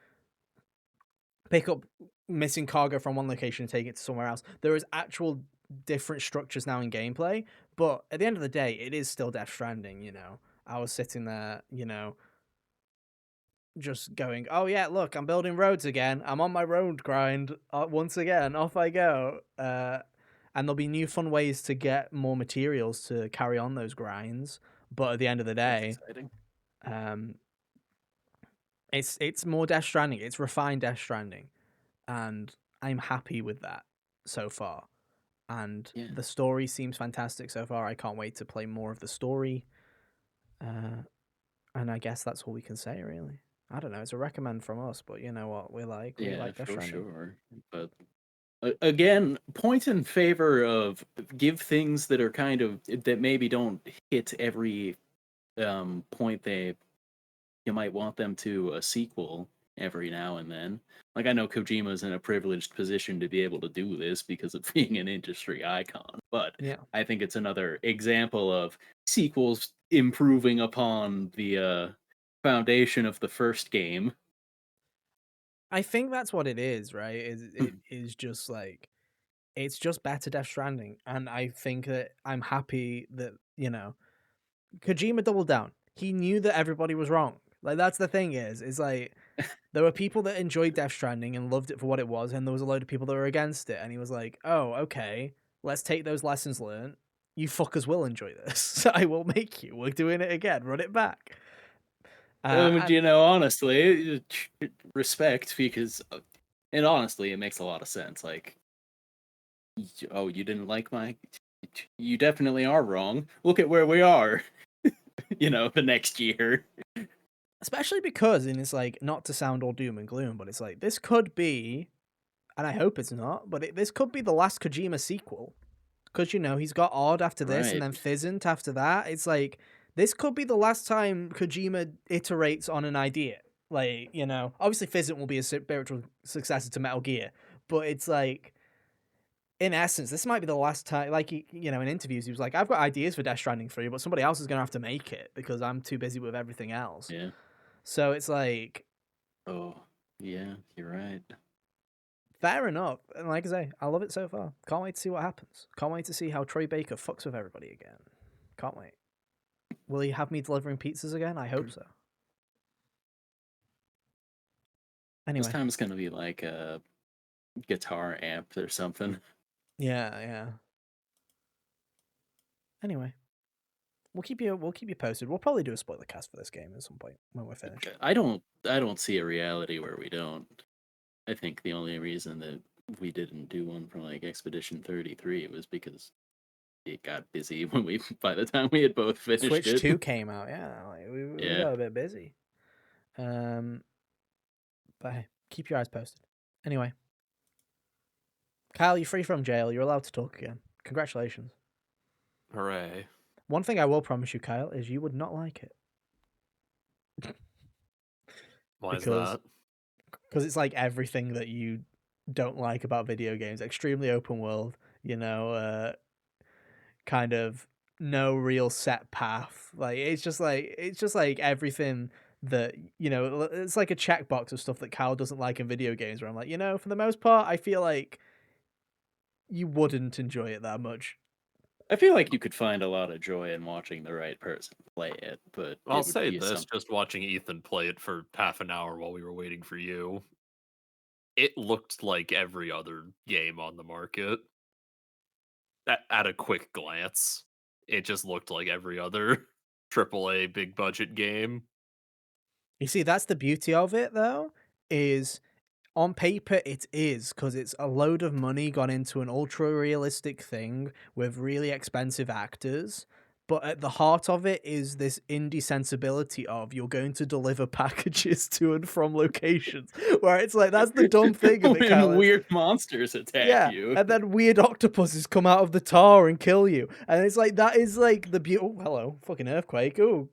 S1: pick up missing cargo from one location and take it to somewhere else. There is actual different structures now in gameplay, but at the end of the day, it is still Death Stranding. I was sitting there, just going, oh yeah, look, I'm building roads again. I'm on my road grind once again. Off I go. And there'll be new fun ways to get more materials to carry on those grinds. But at the end of the
S3: That's
S1: day,
S3: exciting.
S1: um, it's more Death Stranding. It's refined Death Stranding, and I'm happy with that so far. And
S3: Yeah.
S1: the story seems fantastic so far. I can't wait to play more of the story. And I guess that's all we can say, really. I don't know. It's a recommend from us, but you know what? We
S3: Yeah,
S1: like Death
S3: for
S1: Stranding.
S3: sure. But again, point in favor of give things that are kind of that maybe don't hit every point they you might want them to a sequel every now and then. Like I know Kojima's in a privileged position to be able to do this because of being an industry icon, but
S1: Yeah.
S3: I think it's another example of sequels improving upon the foundation of the first game.
S1: I think that's what it is, right? It is just like it's just better Death Stranding, and I think that I'm happy that Kojima doubled down. He knew that everybody was wrong. Like that's the thing is like there were people that enjoyed Death Stranding and loved it for what it was, and there was a load of people that were against it. And he was like, "Oh, okay, let's take those lessons learned. You fuckers will enjoy this. So I will make you. We're doing it again. Run it back." And
S3: You know, honestly, respect because, and honestly, it makes a lot of sense. Like, oh, you didn't like my, you definitely are wrong. Look at where we are. You know, the next year.
S1: especially because, and it's like not to sound all doom and gloom, but it's like this could be, and I hope it's not, but this could be the last Kojima sequel. Because he's got Odd after this, and
S3: Right.
S1: then Pheasant after that. It's like this could be the last time Kojima iterates on an idea. Like obviously Pheasant will be a spiritual successor to Metal Gear, but it's like in essence, this might be the last time. Like in interviews, he was like, "I've got ideas for Death Stranding 3, but somebody else is gonna have to make it because I'm too busy with everything else."
S3: Yeah.
S1: So it's like
S3: Oh, yeah, you're right.
S1: fair enough. And like I say, I love it so far. Can't wait to see what happens. Can't wait to see how Troy Baker fucks with everybody again. Can't wait. Will he have me delivering pizzas again? I hope so.
S3: This
S1: Anyway,
S3: time it's gonna be like a guitar amp or something.
S1: yeah. Anyway, we'll keep you posted. We'll probably do a spoiler cast for this game at some point when we're finished.
S3: I don't see a reality where we don't. I think the only reason that we didn't do one for like Expedition 33 was because it got busy when we by the time we had both finished
S1: Switch
S3: it.
S1: 2 came out, yeah. Like, we
S3: Yeah.
S1: got a bit busy. Um, but hey, keep your eyes posted. Anyway, Kyle, you're free from jail. You're allowed to talk again. Congratulations.
S2: Hooray.
S1: One thing I will promise you, Kyle, is you would not like it
S2: Why is
S1: because
S2: that?
S1: it's like everything that you don't like about video games. Extremely open world, kind of no real set path. Like it's just like everything that it's like a checkbox of stuff that Kyle doesn't like in video games. Where I'm like, for the most part, I feel like you wouldn't enjoy it that much.
S3: I feel like you could find a lot of joy in watching the right person play it, but
S2: I'll
S3: it would
S2: say
S3: be
S2: this,
S3: something.
S2: just watching Ethan play it for half an hour while we were waiting for you. It looked like every other game on the market at a quick glance. It just looked like every other AAA big budget game.
S1: You see, that's the beauty of it, though, is on paper it is because it's a load of money gone into an ultra realistic thing with really expensive actors. But at the heart of it is this indie sensibility of you're going to deliver packages to and from locations where it's like that's the dumb thing of it,
S3: When
S1: Kyle.
S3: weird monsters attack
S1: Yeah,
S3: you.
S1: and then weird octopuses come out of the tar and kill you, and it's like that is like the beauty. Oh, hello, fucking earthquake. Oh,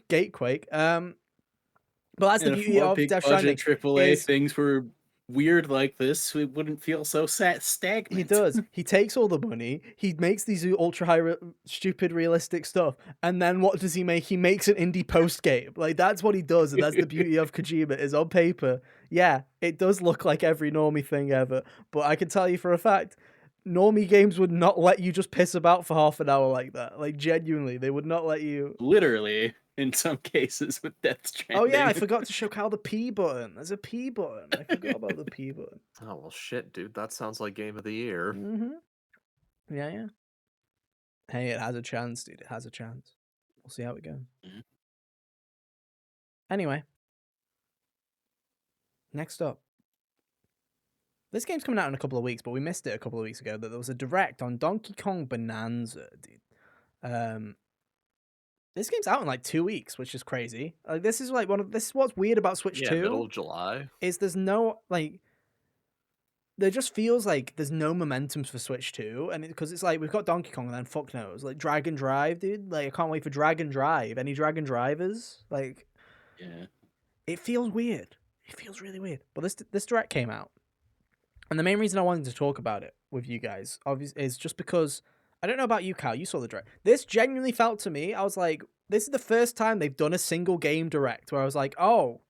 S1: gatequake. But that's the
S3: And if
S1: beauty
S3: more
S1: of
S3: big
S1: Death
S3: budget
S1: Stranding
S3: AAA
S1: is
S3: things were weird like this, we wouldn't feel so
S1: he
S3: stagnant.
S1: does. He takes all the money. He makes these ultra high, stupid, realistic stuff, and then what does he make? He makes an indie post game. Like that's what he does, and that's the beauty of Kojima. Is on paper, yeah, it does look like every normie thing ever. But I can tell you for a fact, normie games would not let you just piss about for half an hour like that. Like genuinely, they would not let you.
S3: Literally, in some cases with Death
S1: Oh yeah, I
S3: Stranding.
S1: forgot to show Cal the P button. There's a P button. I forgot about the P button.
S2: Oh well, shit, dude. That sounds like game of the year.
S1: Yeah, yeah. Hey, it has a chance, dude. It has a chance. We'll see how it goes.
S3: Mhm.
S1: Anyway, next up. This game's coming out in a couple of weeks, but we missed it a couple of weeks ago. That there was a direct on Donkey Kong Bonanza, dude. This game's out in like 2 weeks, which is crazy. Like this is like this is what's weird about Switch
S2: Yeah, middle
S1: 2
S2: of July.
S1: is there's no like there just feels like there's no momentum for Switch 2, and because it's like we've got Donkey Kong and then fuck knows like Dragon Drive, dude. Like I can't wait for Dragon Drive. Any Dragon Drivers? Like
S3: Yeah.
S1: it feels weird. It feels really weird. But this direct came out, and the main reason I wanted to talk about it with you guys, obviously, is just because I don't know about you, Cal. You saw the direct. This genuinely felt to me. I was like, this is the first time they've done a single game direct where I was like, oh,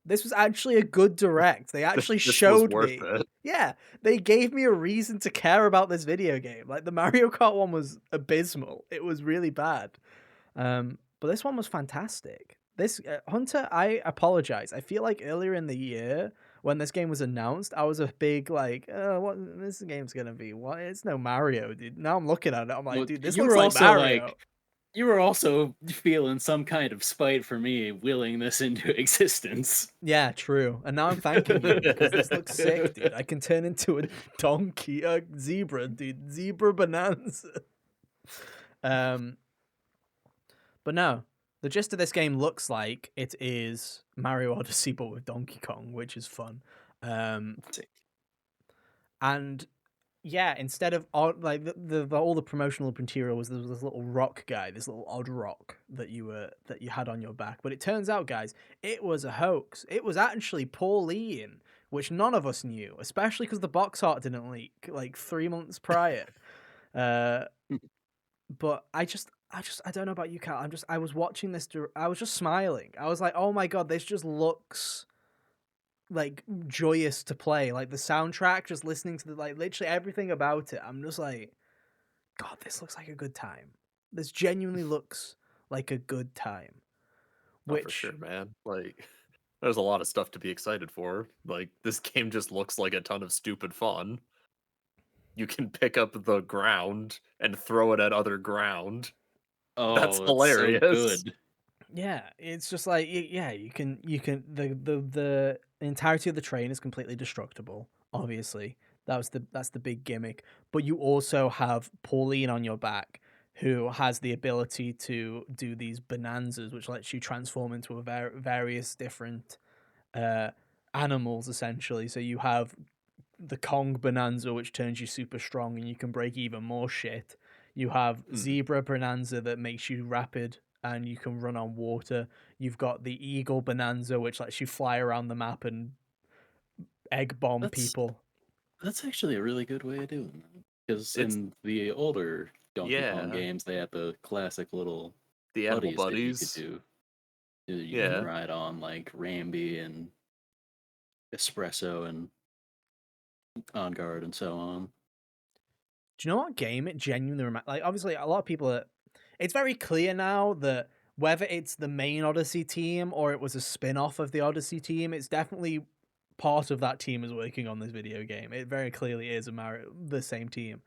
S1: this was actually a good direct. They actually
S2: This was
S1: showed
S2: worth
S1: me.
S2: it.
S1: Yeah, they gave me a reason to care about this video game. Like the Mario Kart one was abysmal. It was really bad. But this one was fantastic. This Hunter, I apologize. I feel like earlier in the year when this game was announced, I was a big like, what this game's gonna be? What? It's no Mario, dude. Now I'm looking at it, I'm like,
S3: Well,
S1: dude, this
S3: you
S1: looks
S3: were
S1: like
S3: also
S1: Mario.
S3: you were also feeling some kind of spite for me willing this into existence.
S1: Yeah, true. And now I'm thanking you because this looks sick, dude. I can turn into a donkey, a zebra, dude. Zebra Bonanza. Um, but no, the gist of this game looks like it is Mario Odyssey but with Donkey Kong, which is fun.
S3: Sick.
S1: And yeah, instead of odd, like all the promotional material was there was this little rock guy, this little odd rock that you had on your back. But it turns out, guys, it was a hoax. It was actually Pauline, which none of us knew, especially because the box art didn't leak like 3 months prior. Uh, but I don't know about you, Cal. I was watching this. I was just smiling. I was like, oh my god, this just looks like joyous to play. Like the soundtrack, just listening to the like literally everything about it. I'm just like, God, this looks like a good time. This genuinely looks like a good time.
S2: Oh, for
S1: Which
S2: sure, man. Like, there's a lot of stuff to be excited for. Like, this game just looks like a ton of stupid fun. You can pick up the ground and throw it at other ground. That's
S3: Oh, it's so
S2: hilarious.
S3: good.
S1: yeah, it's just like yeah, you can the entirety of the train is completely destructible. Obviously, that's the big gimmick. But you also have Pauline on your back, who has the ability to do these bonanzas, which lets you transform into various different uh, animals essentially. So you have the Kong Bonanza, which turns you super strong and you can break even more shit. You have Zebra Bonanza that makes you rapid and you can run on water. You've got the Eagle Bonanza, which lets you fly around the map and egg bomb
S3: That's
S1: people.
S3: that's actually a really good way of doing that. Because
S2: It's
S3: in the older Donkey Kong
S2: yeah,
S3: games, they had the classic little
S2: the animal
S3: buddies that you could
S2: buddies.
S3: do. You can
S2: Yeah,
S3: ride on like Ramby and Espresso and On Guard and so on.
S1: Do you know what game it genuinely reminds? Like, obviously, a lot of people are. It's very clear now that whether it's the main Odyssey team or it was a spin off of the Odyssey team, it's definitely part of that team is working on this video game. It very clearly is the same team.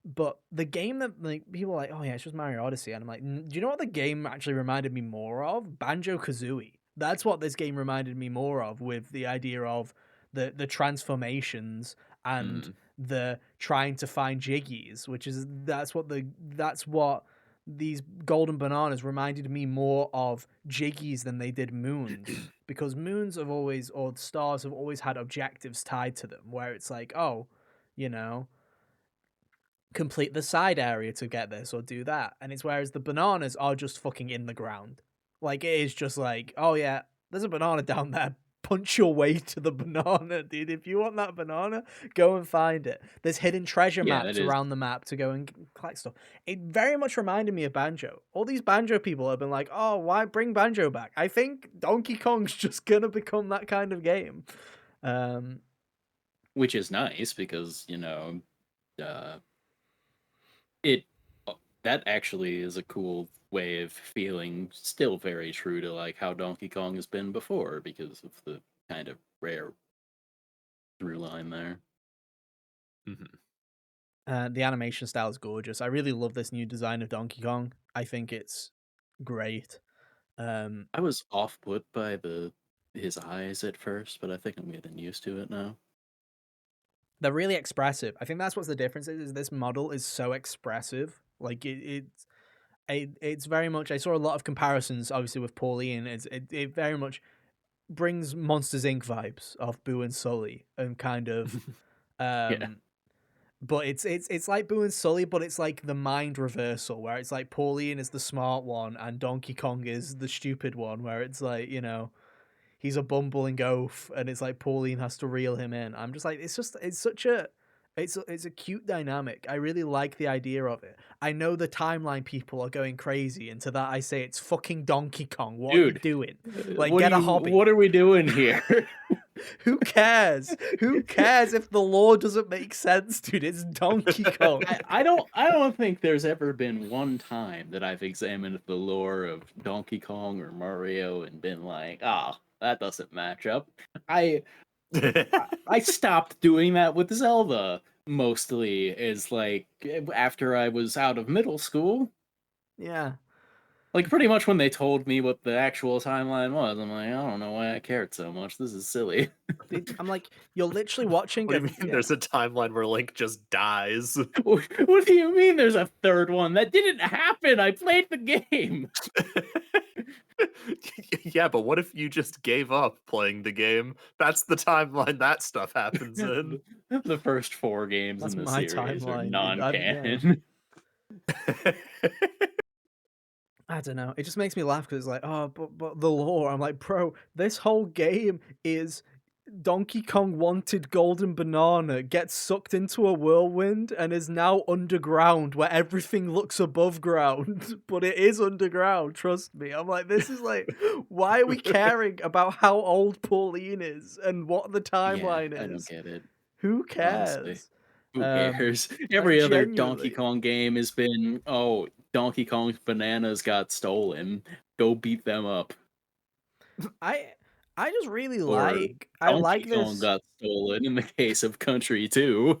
S1: But the game that like people are like, oh yeah, it's just Mario Odyssey, and I'm like, do you know what the game actually reminded me more of? Banjo-Kazooie. That's what this game reminded me more of, with the idea of the transformations and the trying to find jiggies, which is that's what these golden bananas reminded me more of jiggies than they did moons, because moons have always, or stars have always had objectives tied to them, where it's like, oh, you know, complete the side area to get this or do that. And it's whereas the bananas are just fucking in the ground. Like it is just like, oh yeah, there's a banana down there. Punch your way to the banana, dude. If you want that banana, go and find it. There's hidden treasure
S3: Yeah, that
S1: maps
S3: is.
S1: around the map to go and collect stuff. It very much reminded me of Banjo. All these Banjo people have been like, oh, why bring Banjo back? I think Donkey Kong's just gonna become that kind of game.
S3: Which is nice because, uh, it that actually is a cool way of feeling still very true to like how Donkey Kong has been before because of the kind of rare through line there.
S1: The animation style is gorgeous. I really love this new design of Donkey Kong. I think it's great.
S3: I was off put by his eyes at first, but I think I'm getting used to it now.
S1: They're really expressive. I think that's what's the difference is this model is so expressive. Like it's very much. I saw a lot of comparisons, obviously with Pauline. It very much brings Monsters Inc. vibes of Boo and Sully and kind of
S3: Yeah.
S1: but it's like Boo and Sully, but it's like the mind reversal, where it's like Pauline is the smart one and Donkey Kong is the stupid one, where it's like, you know, he's a bumbling oaf and it's like Pauline has to reel him in. I'm just like, it's a cute dynamic. I really like the idea of it. I know the timeline people are going crazy, and to that I say it's fucking Donkey Kong. What are you
S3: Dude,
S1: doing? Like, get a hobby.
S3: What are we doing here?
S1: Who cares? Who cares if the lore doesn't make sense, dude? It's Donkey Kong.
S3: I don't think there's ever been one time that I've examined the lore of Donkey Kong or Mario and been like, that doesn't match up. I stopped doing that with Zelda mostly is like after I was out of middle school.
S1: Yeah.
S3: Like pretty much when they told me what the actual timeline was, I'm like, I don't know why I cared so much. This is silly.
S1: I'm like, you're literally watching.
S2: What do you mean there's a timeline where Link just dies?
S3: What do you mean there's a third one? That didn't happen. I played the game.
S2: Yeah, but what if you just gave up playing the game? That's the timeline that stuff happens in.
S3: The first 4 games
S1: That's
S3: in the
S1: my
S3: series are
S1: timeline, dude.
S3: non-canon.
S1: I don't know. It just makes me laugh because it's like, oh, but the lore. I'm like, bro, this whole game is Donkey Kong wanted Golden Banana, gets sucked into a whirlwind, and is now underground where everything looks above ground, but it is underground. Trust me. I'm like, this is like, why are we caring about how old Pauline is and what the timeline
S3: I don't
S1: is?
S3: get it.
S1: Who
S3: Honestly.
S1: cares?
S3: Who cares? Every other Donkey
S1: genuinely.
S3: Kong game has been, Donkey Kong's bananas got stolen. Go beat them up.
S1: I just really
S3: Or
S1: I
S3: Donkey
S1: like
S3: Kong
S1: this.
S3: got stolen in the case of Country 2.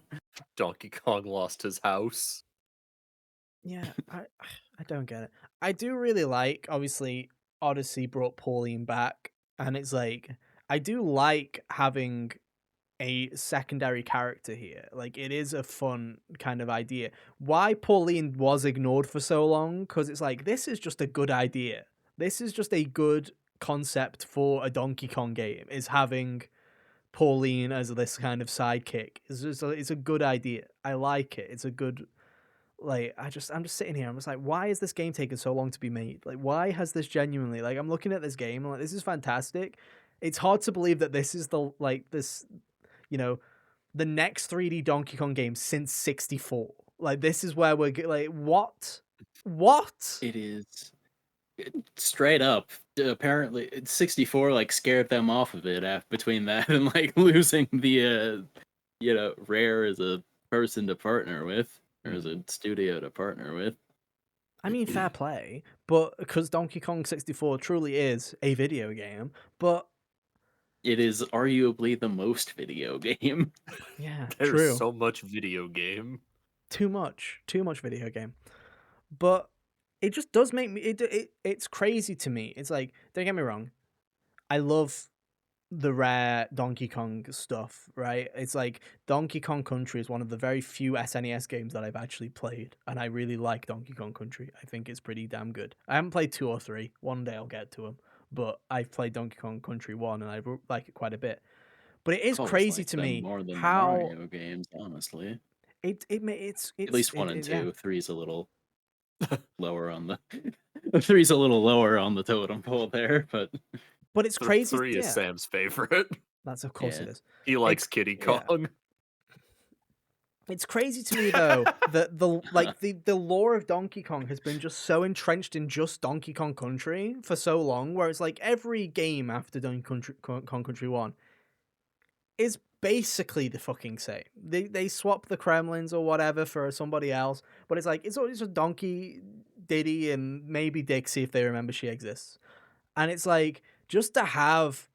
S2: Donkey Kong lost his house.
S1: Yeah, I don't get it. I do really like, obviously, Odyssey brought Pauline back, and it's like I do like having a secondary character here. Like it is a fun kind of idea. Why Pauline was ignored for so long? Because it's like this is just a good idea. This is just a good concept for a Donkey Kong game. Is having Pauline as this kind of sidekick. It's a good idea. I like it. It's a good like I'm just sitting here. I'm just like, why is this game taking so long to be made? Like, why has this genuinely like I'm looking at this game, I'm like, this is fantastic. It's hard to believe that this is the like this, you know, the next 3D Donkey Kong game since 64. Like, this is where we're like, what? What?
S3: It is straight up. Apparently, 64 like scared them off of it between that and like losing the Rare as a person to partner with or as a studio to partner with.
S1: I mean, fair play, but because Donkey Kong 64 truly is a video game, but
S3: it is arguably the most video game.
S1: Yeah,
S2: There's
S1: true.
S2: so much video game.
S1: Too much video game. But it just does make me. It's crazy to me. It's like, don't get me wrong, I love the rare Donkey Kong stuff, right? It's like Donkey Kong Country is one of the very few SNES games that I've actually played, and I really like Donkey Kong Country. I think it's pretty damn good. I haven't played 2 or 3. One day I'll get to them, but I've played Donkey Kong Country 1 and I like it quite a bit. But it is
S3: I've always
S1: crazy
S3: liked
S1: to
S3: them
S1: me
S3: more than the
S1: how
S3: Mario games, honestly. At least one and
S1: yeah.
S3: two. Three's a little lower on the three's a little lower on the totem pole there, but
S1: But it's crazy,
S2: 3 is
S1: yeah.
S2: Sam's favorite.
S1: That's of course
S3: yeah.
S1: it is.
S2: He likes Kiddy
S1: Yeah.
S2: Kong.
S1: It's crazy to me though that the lore of Donkey Kong has been just so entrenched in just Donkey Kong Country for so long, where it's like every game after Kong Country 1 is basically the fucking same. They swap the Kremlins or whatever for somebody else, but it's like it's always just Donkey, Diddy, and maybe Dixie if they remember she exists. And it's like just to have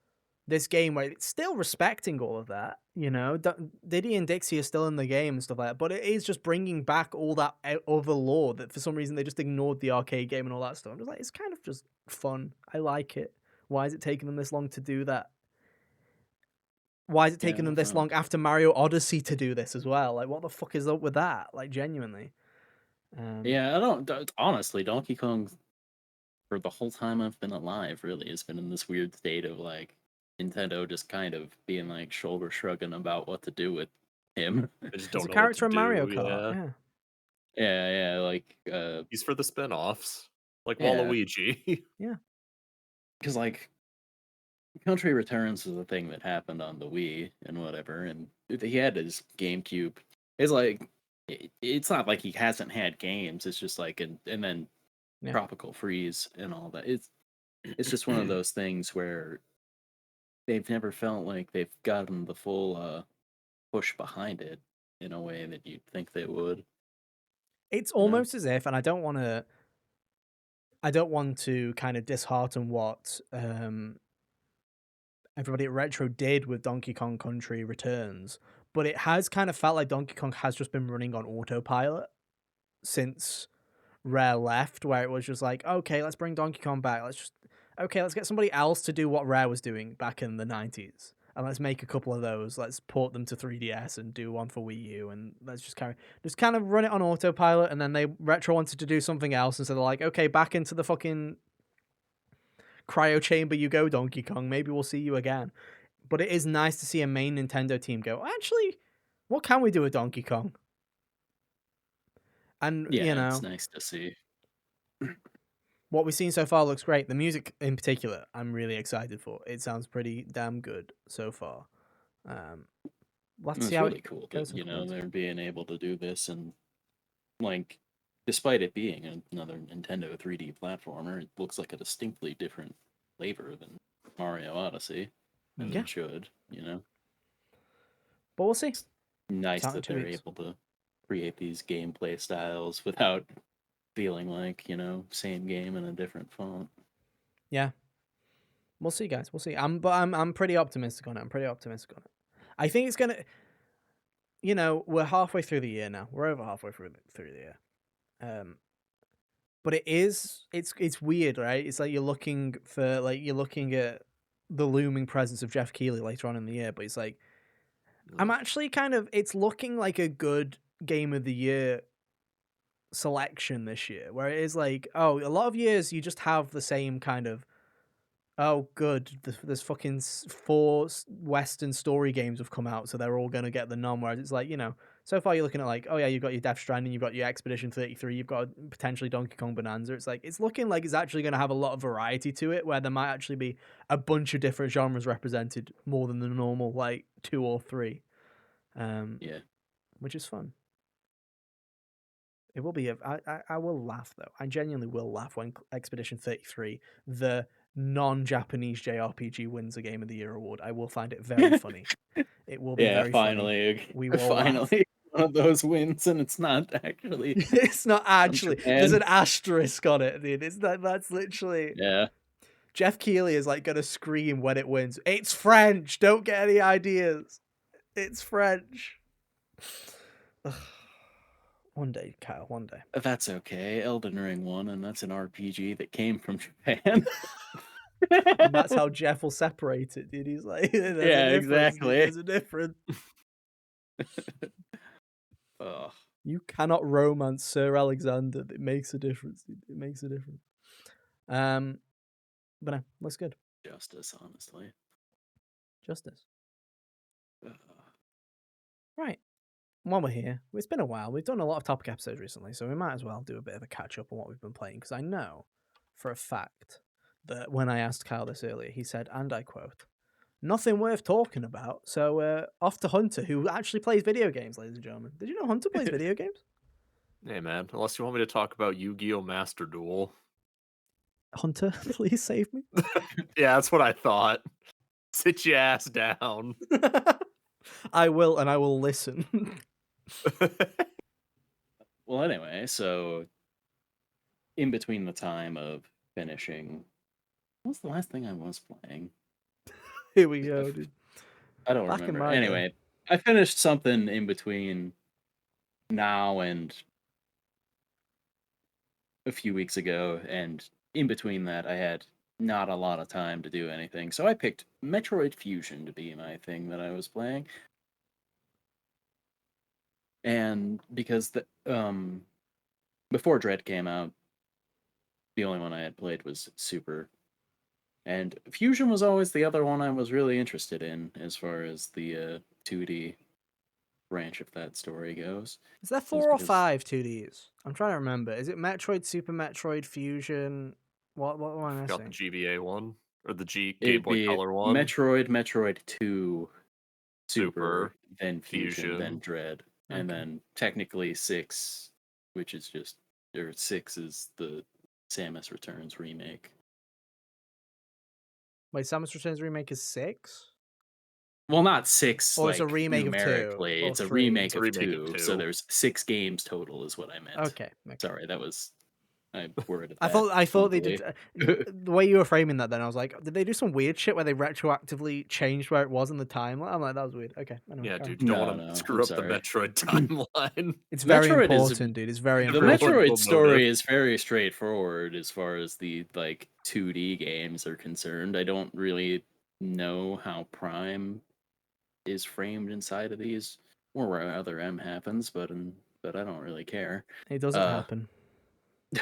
S1: this game where it's still respecting all of that, you know, Diddy and Dixie are still in the game and stuff like that, but it is just bringing back all that other lore that for some reason they just ignored the arcade game and all that stuff. I'm just like, it's kind of just fun. I like it. Why is it taking them this long to do that? Why is it taking them this long after Mario Odyssey to do this as well? Like, what the fuck is up with that? Like, genuinely.
S3: Yeah, I don't honestly, Donkey Kong for the whole time I've been alive really has been in this weird state of like Nintendo just kind of being like shoulder shrugging about what to do with him.
S2: I just
S1: He's
S2: don't
S1: a
S2: know what
S1: character
S2: to
S1: in
S2: do.
S1: Mario Kart.
S2: Yeah.
S1: Yeah.
S3: Yeah, like
S2: He's for the spin-offs. Like
S3: Yeah.
S2: Waluigi.
S1: Yeah.
S3: because like Country Returns is a thing that happened on the Wii and whatever, and he had his GameCube. It's like it's not like he hasn't had games. It's just like and then
S1: Yeah.
S3: Tropical Freeze and all that. It's just one of those things where they've never felt like they've gotten the full push behind it in a way that you'd think they would.
S1: It's almost as if, and I don't want to kind of dishearten what everybody at Retro did with Donkey Kong Country Returns, but it has kind of felt like Donkey Kong has just been running on autopilot since Rare left, where it was just like, okay, let's bring Donkey Kong back. Let's get somebody else to do what Rare was doing back in the 90s. And let's make a couple of those. Let's port them to 3DS and do one for Wii U, and let's just kind of run it on autopilot. And then Retro wanted to do something else, and so they're like, okay, back into the fucking cryo chamber you go, Donkey Kong. Maybe we'll see you again. But it is nice to see a main Nintendo team go, actually, what can we do with Donkey Kong? And
S3: Yeah,
S1: you know,
S3: it's nice to see.
S1: what we've seen so far looks great. The music in particular, I'm really excited for. It sounds pretty damn good so far. We'll have to see how
S3: really
S1: it
S3: cool
S1: goes.
S3: that they're being able to do this, and like despite it being another Nintendo 3D platformer, it looks like a distinctly different flavor than Mario Odyssey, as it should, you know.
S1: But we'll see.
S3: Nice that they're able to create these gameplay styles without feeling like, you know, same game in a different font.
S1: Yeah. We'll see, guys. We'll see. I'm pretty optimistic on it. I think it's gonna. You know, we're halfway through the year now. We're over halfway through the year. But it's weird, right? It's like you're looking at the looming presence of Jeff Keighley later on in the year, but it's like I'm actually it's looking like a good game of the year selection this year, where it is like, oh, a lot of years you just have the same kind of, oh, good, there's fucking 4 Western story games have come out, so they're all going to get the nom, whereas it's like, you know, so far you're looking at like, oh yeah, you've got your Death Stranding, you've got your Expedition 33, you've got potentially Donkey Kong Bonanza. It's like, it's looking like it's actually going to have a lot of variety to it, where there might actually be a bunch of different genres represented more than the normal, like, 2 or 3.
S3: Yeah.
S1: Which is fun. It will be. I will laugh though. I genuinely will laugh when Expedition 33, the non-Japanese JRPG, wins a Game of the Year award. I will find it very funny. It will be very
S3: finally,
S1: funny. We will
S3: finally one of those wins, and it's not actually.
S1: It's not actually.
S3: Japan.
S1: There's an asterisk on it, dude. It's that's literally.
S3: Yeah.
S1: Jeff Keighley is like gonna scream when it wins. It's French. Don't get any ideas. It's French. Ugh. One day, Kyle. One day.
S3: That's okay. Elden Ring won, and that's an RPG that came from Japan.
S1: And that's how Jeff will separate it, dude. He's like, there's
S3: Yeah,
S1: a difference. Dude.
S3: exactly.
S1: There's a difference.
S3: Ugh.
S1: You cannot romance Sir Alexander. It makes a difference. Dude. It makes a difference. But no, looks good.
S3: Justice, honestly.
S1: Justice.
S3: Ugh.
S1: Right. While we're here, it's been a while. We've done a lot of topic episodes recently, so we might as well do a bit of a catch up on what we've been playing. Because I know for a fact that when I asked Kyle this earlier, he said, and I quote, "Nothing worth talking about." So off to Hunter, who actually plays video games, ladies and gentlemen. Did you know Hunter plays video games?
S2: Hey man, unless you want me to talk about Yu-Gi-Oh! Master Duel.
S1: Hunter, please save me.
S2: Yeah, that's what I thought. Sit your ass down.
S1: I will, and I will listen.
S3: Well, anyway, so in between the time of finishing, what was the last thing I was playing?
S1: Here we go, dude.
S3: I don't
S1: Back in
S3: remember.
S1: my day.
S3: Anyway, I finished something in between now and a few weeks ago, and in between that, I had not a lot of time to do anything. So I picked Metroid Fusion to be my thing that I was playing. And because the before Dread came out, the only one I had played was Super. And Fusion was always the other one I was really interested in as far as the 2D branch of that story goes.
S1: Is there 4 or 5 2Ds? I'm trying to remember. Is it Metroid, Super Metroid, Fusion? What am I
S2: Got the
S1: missing?
S2: GBA one or the Game
S3: It'd
S2: Boy
S3: be
S2: Color one.
S3: Metroid 2, Super,
S2: Super,
S3: then Fusion, then
S2: Fusion.
S3: Dread, and
S1: Okay.
S3: then technically 6, which is just, or 6 is the Samus Returns remake.
S1: Wait, Samus Returns remake is 6?
S3: Well, not 6
S1: Or
S3: like
S1: it's a remake of 2
S3: numerically.
S1: or
S3: It's a
S1: 3?
S3: remake
S2: It's a
S3: of
S2: remake
S3: 2,
S2: of
S3: so
S2: 2.
S3: there's 6 games total is what I meant.
S1: Okay.
S3: Sorry, that was I worded
S1: I
S3: that
S1: thought they did
S3: clunkily.
S1: the way you were framing that. Then I was like, did they do some weird shit where they retroactively changed where it was in the timeline? I'm like, that was weird. Okay, anyway,
S2: Yeah,
S1: carry on.
S2: dude, you don't
S3: No,
S2: want
S3: no,
S2: to screw
S3: I'm
S2: up the
S3: sorry.
S2: Metroid timeline.
S1: It's very
S3: Metroid is
S1: important, dude. It's very
S3: the
S1: important.
S2: Everyone will
S3: Metroid story
S2: notice.
S3: is very straightforward as far as the like 2D games are concerned. I don't really know how Prime is framed inside of these or where Other M happens, but I don't really care.
S1: It doesn't happen.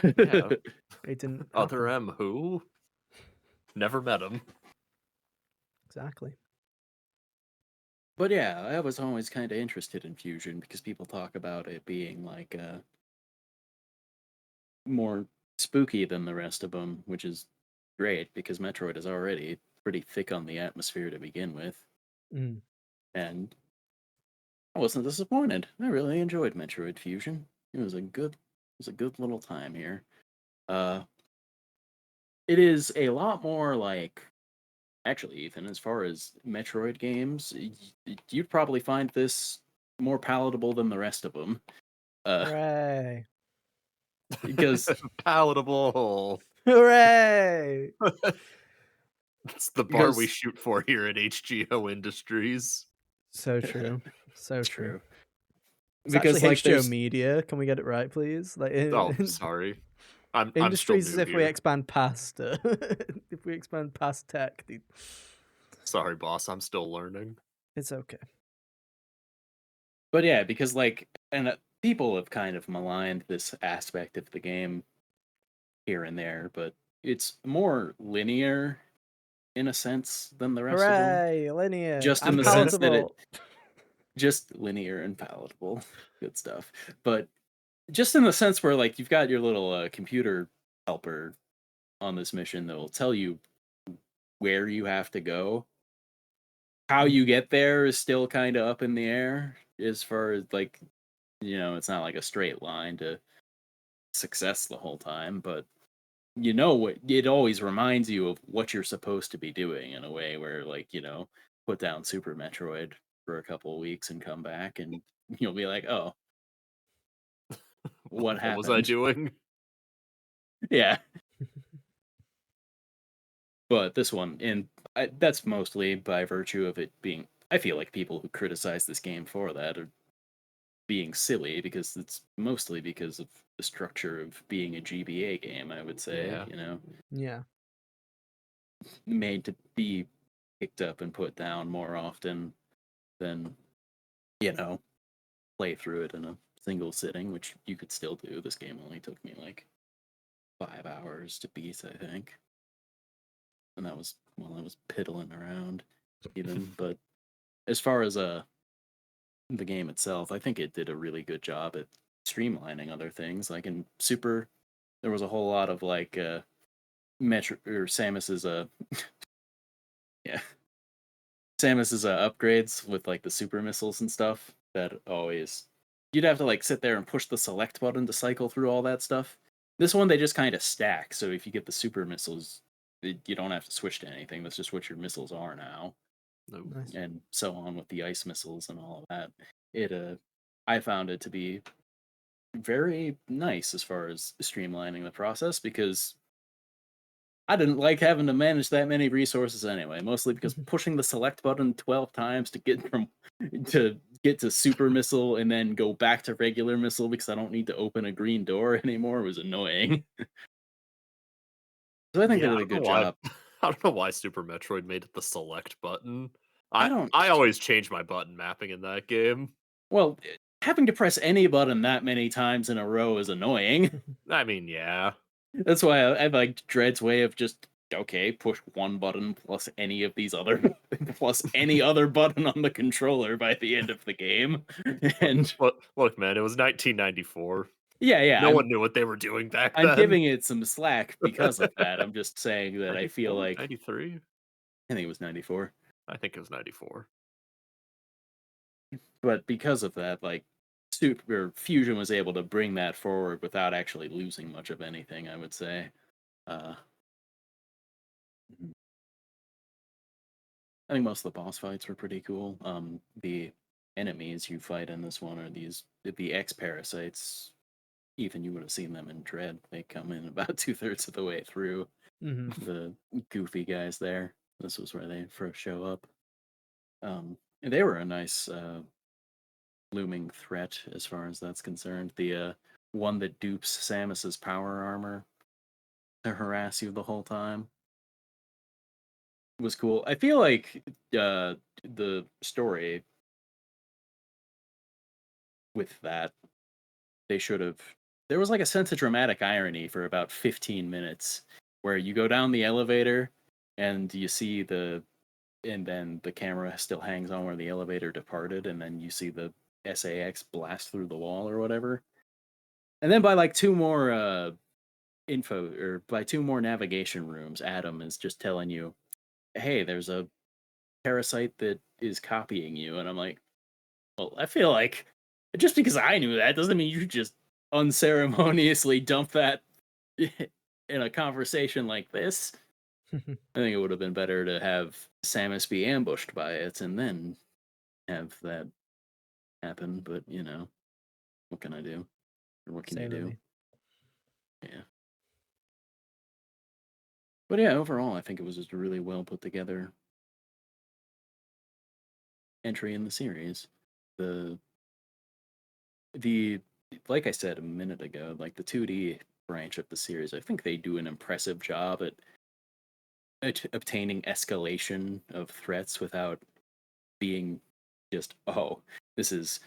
S2: Yeah.
S1: It didn't
S2: Other
S1: happen.
S2: M who? Never met him.
S1: Exactly.
S3: But yeah, I was always kind of interested in Fusion because people talk about it being like more spooky than the rest of them, which is great because Metroid is already pretty thick on the atmosphere to begin with.
S1: Mm.
S3: And I wasn't disappointed. I really enjoyed Metroid Fusion. It was a good little time here. It is a lot more like, actually, Ethan, as far as Metroid games, you'd probably find this more palatable than the rest of them.
S1: Hooray!
S3: Because
S2: Palatable.
S1: Hooray!
S2: It's the bar we
S3: Because-
S2: shoot for here at HGO Industries.
S1: So true. So true.
S3: true.
S1: It's
S3: Because
S1: actually
S3: like
S1: HGO
S3: there's
S1: Media. Can we get it right, please? Like
S2: Oh, sorry. I'm
S1: Industries
S2: still
S1: as
S2: new
S1: if we
S2: here.
S1: expand past if we expand past tech, dude.
S2: Sorry, boss. I'm still learning.
S1: It's okay.
S3: But yeah, because like, and people have kind of maligned this aspect of the game here and there, but it's more linear in a sense than the rest of them.
S1: Hooray! Linear.
S3: Just in
S1: and
S3: the sense that
S1: palatable.
S3: just linear and palatable, good stuff. But just in the sense where like you've got your little computer helper on this mission that will tell you where you have to go. How you get there is still kind of up in the air as far as like, it's not like a straight line to success the whole time, but what it always reminds you of what you're supposed to be doing in a way where like, put down Super Metroid for a couple of weeks and come back and you'll be like, oh, what happened?
S2: Was I doing?
S3: Yeah. But this one, and that's mostly by virtue of it being. I feel like people who criticize this game for that are being silly because it's mostly because of the structure of being a GBA game. I would say,
S2: Yeah.
S1: Yeah.
S3: made to be picked up and put down more often than play through it in a single sitting, which you could still do. This game only took me like 5 hours to beat, I think, and that was while I was piddling around, even. But as far as the game itself, I think it did a really good job at streamlining other things. Like in Super, there was a whole lot of like Metro or Samus's yeah Samus's upgrades with like the super missiles and stuff that always you'd have to like sit there and push the select button to cycle through all that stuff. This one they just kind of stack, so if you get the super missiles, you don't have to switch to anything. That's just what your missiles are now,
S2: No.
S1: Nice.
S3: and so on with the ice missiles and all of that. I found it to be very nice as far as streamlining the process because I didn't like having to manage that many resources anyway, mostly because pushing the select button 12 times to get to super missile and then go back to regular missile because I don't need to open a green door anymore was annoying. So I think they
S2: Yeah,
S3: did
S2: I
S3: a
S2: don't know
S3: good
S2: why.
S3: job.
S2: I don't know why Super Metroid made it the select button.
S3: I
S2: I
S3: don't
S2: I always change my button mapping in that game.
S3: well, having to press any button that many times in a row is annoying.
S2: I mean, yeah.
S3: That's why I like Dread's way of just okay, push one button plus any of these other plus any other button on the controller by the end of the game. And
S2: Look, man, it was 1994.
S3: yeah,
S2: No one knew what they were doing back
S3: I'm
S2: then.
S3: giving it some slack because of that. I'm just saying that I feel
S2: 94?
S3: like
S2: 93?
S3: I think it was 94.
S2: I think it was 94.
S3: But because of that, like Super Fusion was able to bring that forward without actually losing much of anything, I would say. Uh I think most of the boss fights were pretty cool. The enemies you fight in this one are the X parasites. Even you would have seen them in Dread. They come in about 2/3 of the way through.
S1: Mm-hmm.
S3: The goofy guys there. This was where they first show up. And they were a nice looming threat as far as that's concerned. The one that dupes Samus's power armor to harass you the whole time was cool. I feel like the story with that they should have. There was like a sense of dramatic irony for about 15 minutes where you go down the elevator and you see and then the camera still hangs on where the elevator departed, and then you see the SAX blast through the wall or whatever. And then by like two more by two more navigation rooms, Adam is just telling you, "Hey, there's a parasite that is copying you." And I'm like, "Well, I feel like just because I knew that doesn't mean you just unceremoniously dump that in a conversation like this." I think it would have been better to have Samus be ambushed by it and then have that happen, but what can I do? Or what can
S1: Say
S3: you
S1: no
S3: do?
S1: me.
S3: Yeah. But yeah, overall, I think it was just a really well put together entry in the series. The the like I said a minute ago, like the 2D branch of the series, I think they do an impressive job at obtaining escalation of threats without being just, oh, this is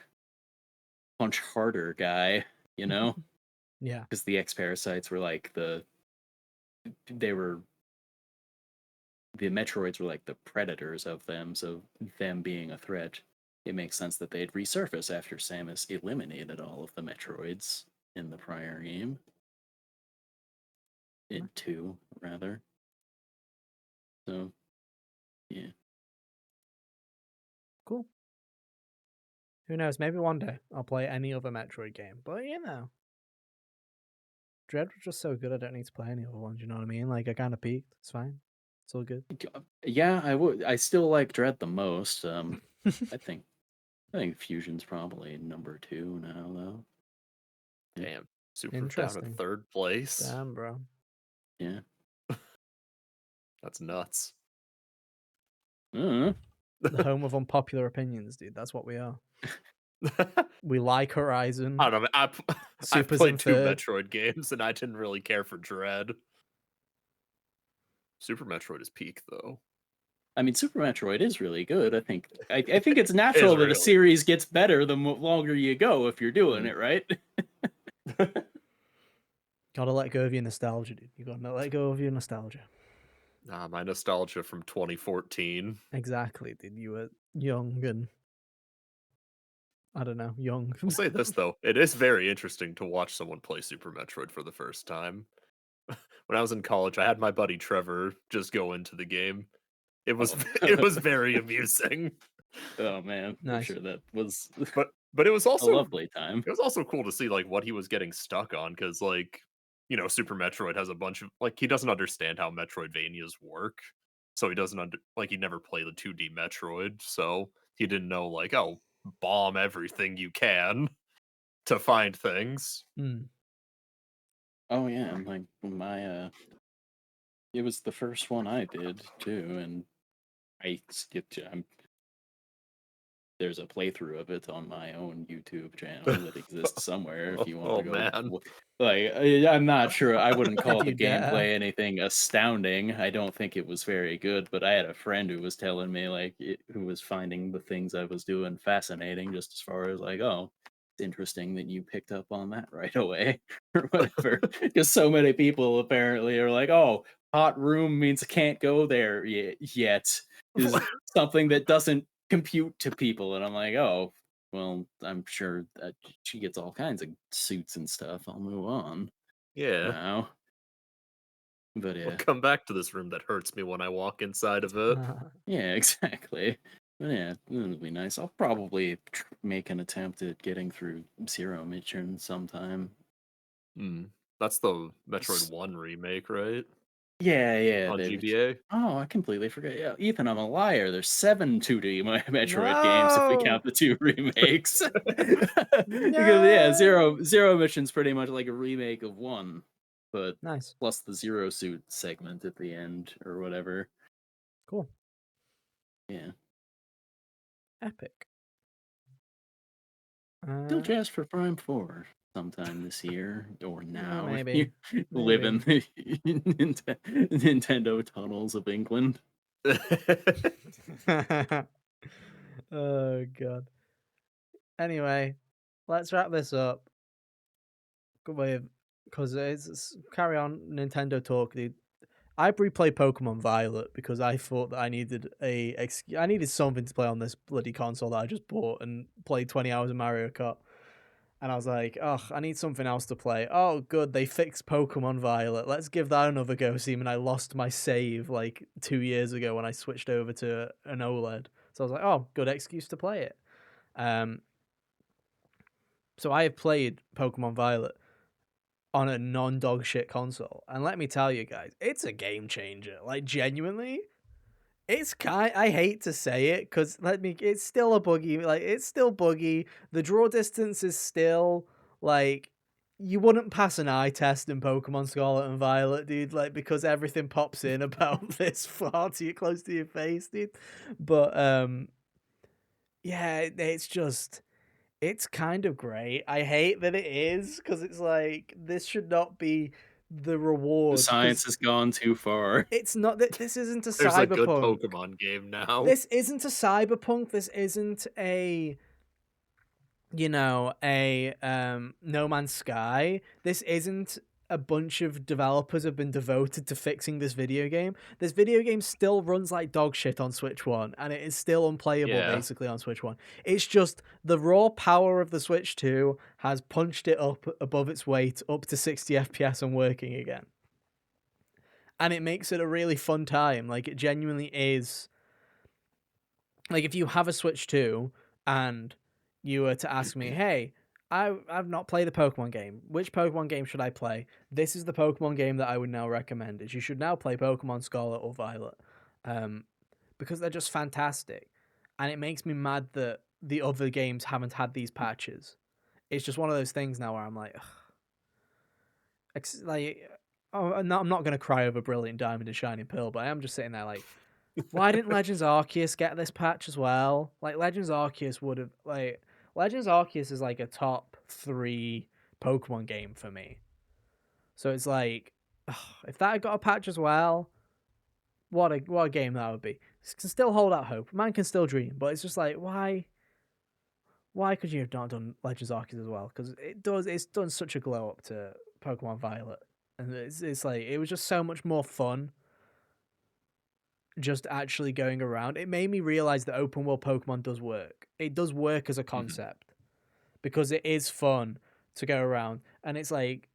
S3: punch harder guy, you know?
S1: Yeah.
S3: Because the X parasites were like they were the Metroids were like the predators of them, so them being a threat, it makes sense that they'd resurface after Samus eliminated all of the Metroids in the prior game. In 2, rather. So, yeah.
S1: Cool. Who knows? Maybe one day I'll play any other Metroid game. But Dread was just so good. I don't need to play any other ones. You know what I mean? Like I kind of peaked. It's fine. It's all good.
S3: Yeah, I would. I still like Dread the most. I think Fusion's probably number 2 now, though.
S2: Damn. Super down in
S1: Interesting.
S2: third place.
S1: Damn, bro.
S3: Yeah.
S2: That's nuts.
S3: Uh,
S1: The home of unpopular opinions, dude. That's what we are. We like
S2: I
S1: Horizon.
S2: don't know. I've
S1: Super's in
S2: played 2
S1: third.
S2: Metroid games, and I didn't really care for Dread. Super Metroid is peak, though.
S3: I mean, Super Metroid is really good. I think it's
S2: It is
S3: natural that a
S2: really
S3: series gets better the longer you go if you're doing
S2: Mm.
S3: it right.
S1: Gotta let go of your nostalgia, dude. You gotta let go of your nostalgia.
S2: Nah, my nostalgia from 2014.
S1: Exactly, dude. You were young and I don't know, young.
S2: I'll say this, though. It is very interesting to watch someone play Super Metroid for the first time. When I was in college, I had my buddy Trevor just go into the game. It was it was very amusing.
S3: Oh man, I'm
S1: Nice.
S3: sure that was
S2: But it was
S3: a
S2: also
S3: lovely time.
S2: it was also cool to see like what he was getting stuck on because like Super Metroid has a bunch of like he doesn't understand how Metroidvanias work, so he doesn't like he never played the 2D Metroid, so he didn't know like oh bomb everything you can to find things.
S1: Mm.
S3: Oh yeah, and like it was the first one I did too, and I skipped. There's a playthrough of it on my own YouTube channel that exists somewhere if you want
S2: Oh
S3: to go.
S2: man,
S3: I'm not sure. I wouldn't call
S1: If
S3: the
S1: you dare.
S3: gameplay anything astounding. I don't think it was very good, but I had a friend who was telling me who was finding the things I was doing fascinating, just as far as like, oh, it's interesting that you picked up on that right away or whatever. Because so many people apparently are like, oh, hot room means can't go there yet is something that doesn't compute to people, and I'm like, oh, well, I'm sure that she gets all kinds of suits and stuff. I'll move on
S2: yeah.
S3: now. But
S2: We'll
S3: yeah,
S2: come back to this room that hurts me when I walk inside of it.
S3: yeah, exactly. But yeah, it'll be nice. I'll probably make an attempt at getting through Zero Mission sometime.
S2: Hmm. That's the Metroid 1 remake, right?
S3: Yeah,
S2: On
S3: David.
S2: GBA.
S3: Oh, I completely forgot. Yeah, Ethan, I'm a liar. There's 7 2D Metroid games if we
S1: No.
S3: count the 2 remakes. Because yeah,
S1: No.
S3: Zero Mission's pretty much like a remake of 1, but
S1: Nice.
S3: plus the Zero Suit segment at the end or whatever.
S1: Cool.
S3: Yeah.
S1: Epic.
S3: Still jazz for Prime 4 sometime this year or
S1: Yeah,
S3: now if
S1: maybe.
S3: you live in the Nintendo tunnels of England.
S1: Oh god. Anyway, let's wrap this up. Good way of because it's carry on Nintendo talk, dude. I replayed Pokemon Violet because I thought that I needed something to play on this bloody console that I just bought and played 20 hours of Mario Kart. And I was like, oh, I need something else to play. Oh, good, they fixed Pokemon Violet. Let's give that another go, seeing I lost my save like 2 years ago when I switched over to an OLED. So I was like, oh, good excuse to play it. So I have played Pokemon Violet on a non-dog shit console. And let me tell you guys, it's a game changer. Like genuinely, I hate to say it cuz it's still a buggy, like it's still buggy. The draw distance is still like you wouldn't pass an eye test in Pokemon Scarlet and Violet, dude, like because everything pops in about this far too close to your face, dude. But yeah, it's kind of great. I hate that it is because it's like this should not be the
S3: The
S1: reward
S3: science
S1: because
S3: has gone too far.
S1: it's not that this isn't a
S2: There's a good
S1: cyberpunk.
S2: Pokemon game now.
S1: This isn't a cyberpunk. This isn't a No Man's Sky. This isn't a bunch of developers have been devoted to fixing this video game. This video game still runs like dog shit on Switch 1 and it is still unplayable
S2: Yeah.
S1: basically on Switch 1. It's just the raw power of the Switch 2 has punched it up above its weight up to 60 FPS and working again. And it makes it a really fun time. Like it genuinely is. Like if you have a Switch 2 and you were to ask me, hey, I've not played a Pokemon game. Which Pokemon game should I play? This is the Pokemon game that I would now recommend. Is you should now play Pokemon Scarlet or Violet, because they're just fantastic, and it makes me mad that the other games haven't had these patches. It's just one of those things now where I'm like, like no, I'm not going to cry over Brilliant Diamond and Shining Pearl, but I am just sitting there like, why didn't Legends Arceus get this patch as well? Like Legends Arceus would have like Legends Arceus is like a top 3 Pokemon game for me. So it's like, if that had got a patch as well, what a game that would be. Can still hold out hope. Man can still dream, but it's just like, why could you have not done Legends Arceus as well? Because it's done such a glow up to Pokemon Violet, and it's like it was just so much more fun. Just actually going around, it made me realize that open world Pokemon does work. It does work as a concept because it is fun to go around, and it's like,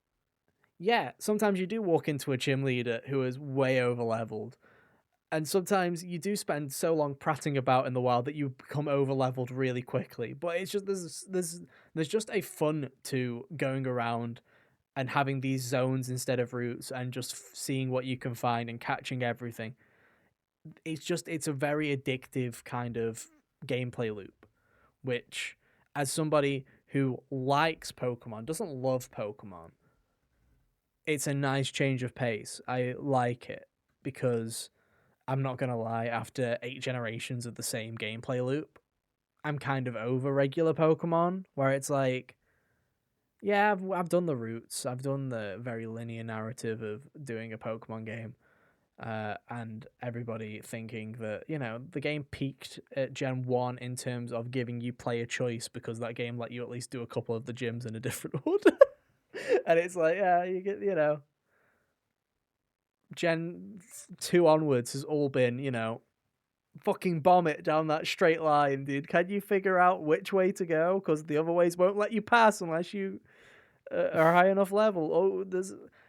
S1: yeah, sometimes you do walk into a gym leader who is way over leveled, and sometimes you do spend so long prattling about in the wild that you become over leveled really quickly. But it's just there's just a fun to going around and having these zones instead of routes and just seeing what you can find and catching everything. It's a very addictive kind of gameplay loop, which, as somebody who likes Pokemon, doesn't love Pokemon, it's a nice change of pace. I like it because I'm not gonna lie, after 8 generations of the same gameplay loop, I'm kind of over regular Pokemon, where it's like, yeah, I've done the routes, I've done the very linear narrative of doing a Pokemon game, and everybody thinking that, the game peaked at Gen 1 in terms of giving you player choice because that game let you at least do a couple of the gyms in a different order. And it's like, yeah, you get, Gen 2 onwards has all been, fucking bomb it down that straight line, dude. Can you figure out which way to go? Because the other ways won't let you pass unless you are high enough level. Oh,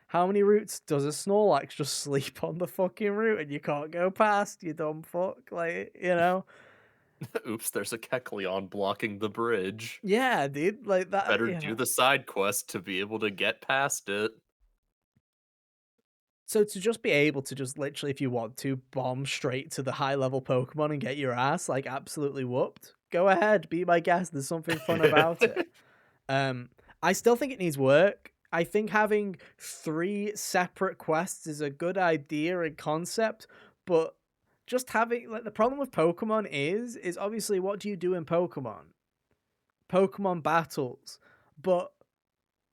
S1: how many routes does a Snorlax just sleep on the fucking route and you can't go past, you dumb fuck? Like,
S2: Oops, there's a Kecleon blocking the bridge.
S1: Yeah, dude, like that.
S2: Better do the side quest to be able to get past it.
S1: So to just be able to just literally, if you want to, bomb straight to the high level Pokemon and get your ass like absolutely whooped, go ahead, be my guest. There's something fun about it. I still think it needs work. I think having 3 separate quests is a good idea and concept, but just having like the problem with Pokemon is obviously what do you do in Pokemon? Pokemon battles, but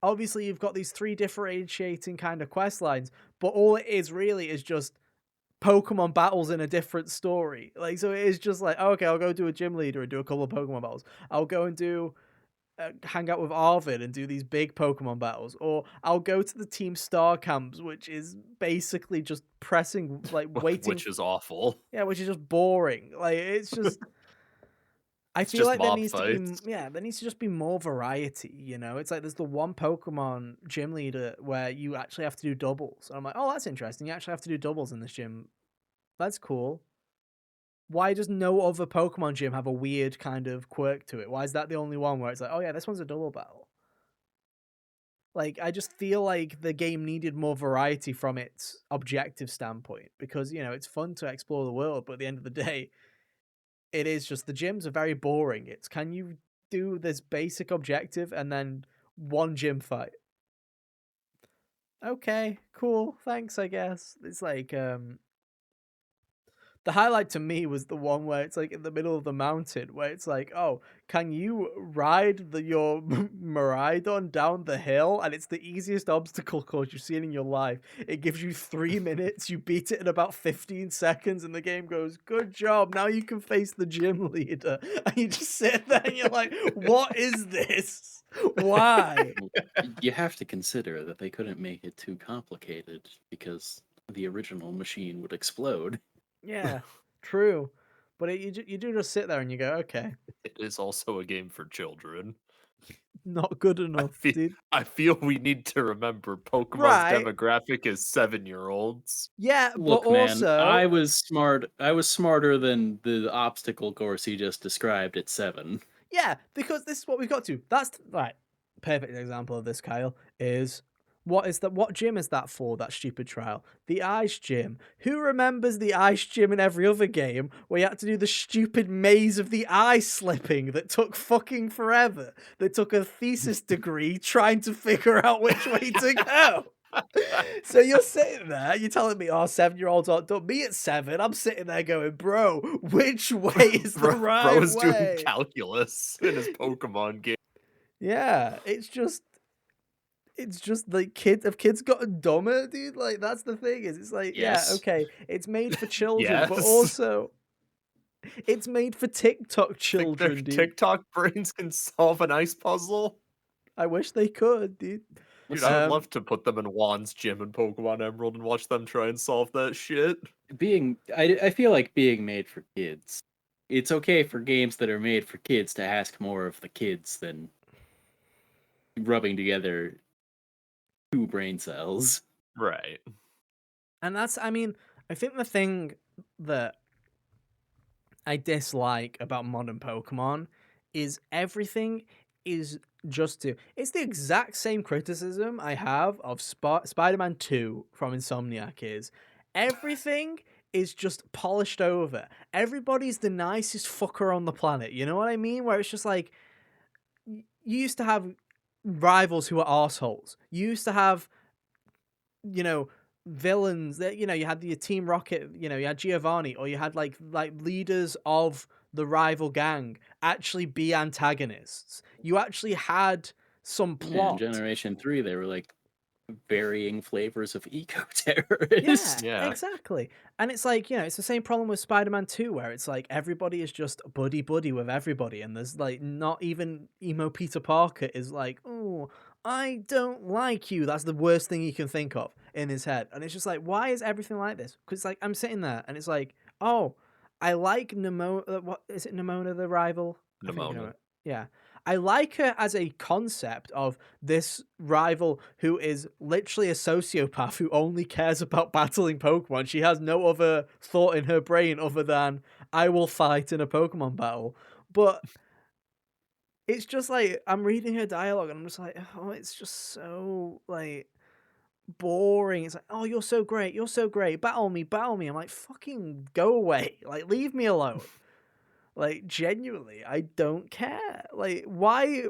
S1: obviously you've got these 3 differentiating kind of quest lines, but all it is really is just Pokemon battles in a different story. Like, so it is just like, okay, I'll go do a gym leader and do a couple of Pokemon battles. I'll go and do hang out with Arvid and do these big Pokemon battles, or I'll go to the Team Star camps, which is basically just pressing, like waiting,
S2: which is awful.
S1: Yeah, which is just boring. Like, it's just. I
S2: It's
S1: feel
S2: just
S1: like there
S2: mob
S1: needs to
S2: fights.
S1: be, there needs to just be more variety. It's like there's the one Pokemon gym leader where you actually have to do doubles. And I'm like, oh, that's interesting. You actually have to do doubles in this gym. That's cool. Why does no other Pokemon gym have a weird kind of quirk to it? Why is that the only one where it's like, oh yeah, this one's a double battle? Like, I just feel like the game needed more variety from its objective standpoint because, it's fun to explore the world, but at the end of the day, it is just the gyms are very boring. It's can you do this basic objective and then one gym fight? Okay, cool. Thanks, I guess. It's like the highlight to me was the one where it's like in the middle of the mountain where it's like, oh, can you ride your Miraidon down the hill? And it's the easiest obstacle course you've seen in your life. It gives you 3 minutes. You beat it in about 15 seconds and the game goes, good job. Now you can face the gym leader. And you just sit there and you're like, what is this? Why?
S3: You have to consider that they couldn't make it too complicated because the original machine would explode.
S1: Yeah, true. But you do just sit there and you go, okay,
S2: It is also a game for children.
S1: not good enough, dude.
S2: I feel we need to remember Pokemon's
S1: Right.
S2: demographic is 7-year-olds.
S1: Yeah, but
S3: Look, man,
S1: also
S3: I was smart. I was smarter than the obstacle course he just described at 7.
S1: yeah, because this is what we've got to. That's right. Perfect example of this, Kyle, is what gym is that for, that stupid trial? The ice gym. Who remembers the ice gym in every other game where you had to do the stupid maze of the ice slipping that took fucking forever? That took a thesis degree trying to figure out which way to go. So you're sitting there, you're telling me, oh, 7-year-olds aren't dumb. Me at 7, I'm sitting there going, bro, which way is the right
S2: Bro's doing
S1: way?
S2: calculus in his Pokemon game.
S1: Yeah, it's just like kids gotten dumber, dude. Like that's the thing is, it's like, yeah,
S3: Yes.
S1: okay, it's made for children, but
S2: Yes.
S1: also it's made for TikTok
S2: Think their
S1: children, dude.
S2: TikTok brains can solve an ice puzzle?
S1: I wish they could, dude.
S2: Dude, I would
S1: Um,
S2: love to put them in Juan's gym in Pokemon Emerald and watch them try and solve that shit.
S3: I feel like being made for kids. It's okay for games that are made for kids to ask more of the kids than rubbing together two brain cells.
S2: Right.
S1: and that's, I mean, I think the thing that I dislike about modern Pokemon is everything is just to. It's the exact same criticism I have of Spider-Man 2 from Insomniac is everything is just polished over. Everybody's the nicest fucker on the planet. You know what I mean? Where it's just like you used to have rivals who were assholes. You used to have, you know, villains that, you know, you had the Team Rocket, you know, you had Giovanni, or you had like leaders of the rival gang actually be antagonists. You actually had some
S3: Yeah, in
S1: plot.
S3: Generation 3, they were like varying flavors of
S1: Yeah,
S3: eco-terrorist.
S2: Yeah.
S1: exactly. And it's like, you know, it's the same problem with Spider-Man 2, where it's like everybody is just buddy buddy with everybody, and there's like not even emo Peter Parker is like, oh, I don't like you. That's the worst thing he can think of in his head. And it's just like, why is everything like this? Because like I'm sitting there and it's like, oh, I like Nimona. What is it, Nimona the rival? I think you know
S2: Nimona.
S1: it. Yeah. I like her as a concept of this rival who is literally a sociopath who only cares about battling Pokemon. She has no other thought in her brain other than I will fight in a Pokemon battle. But it's just like I'm reading her dialogue and I'm just like, oh, it's just so like boring. It's like, oh, you're so great, you're so great. Battle me, battle me. I'm like, fucking go away. Like, leave me alone. Like, genuinely, I don't care. Like, why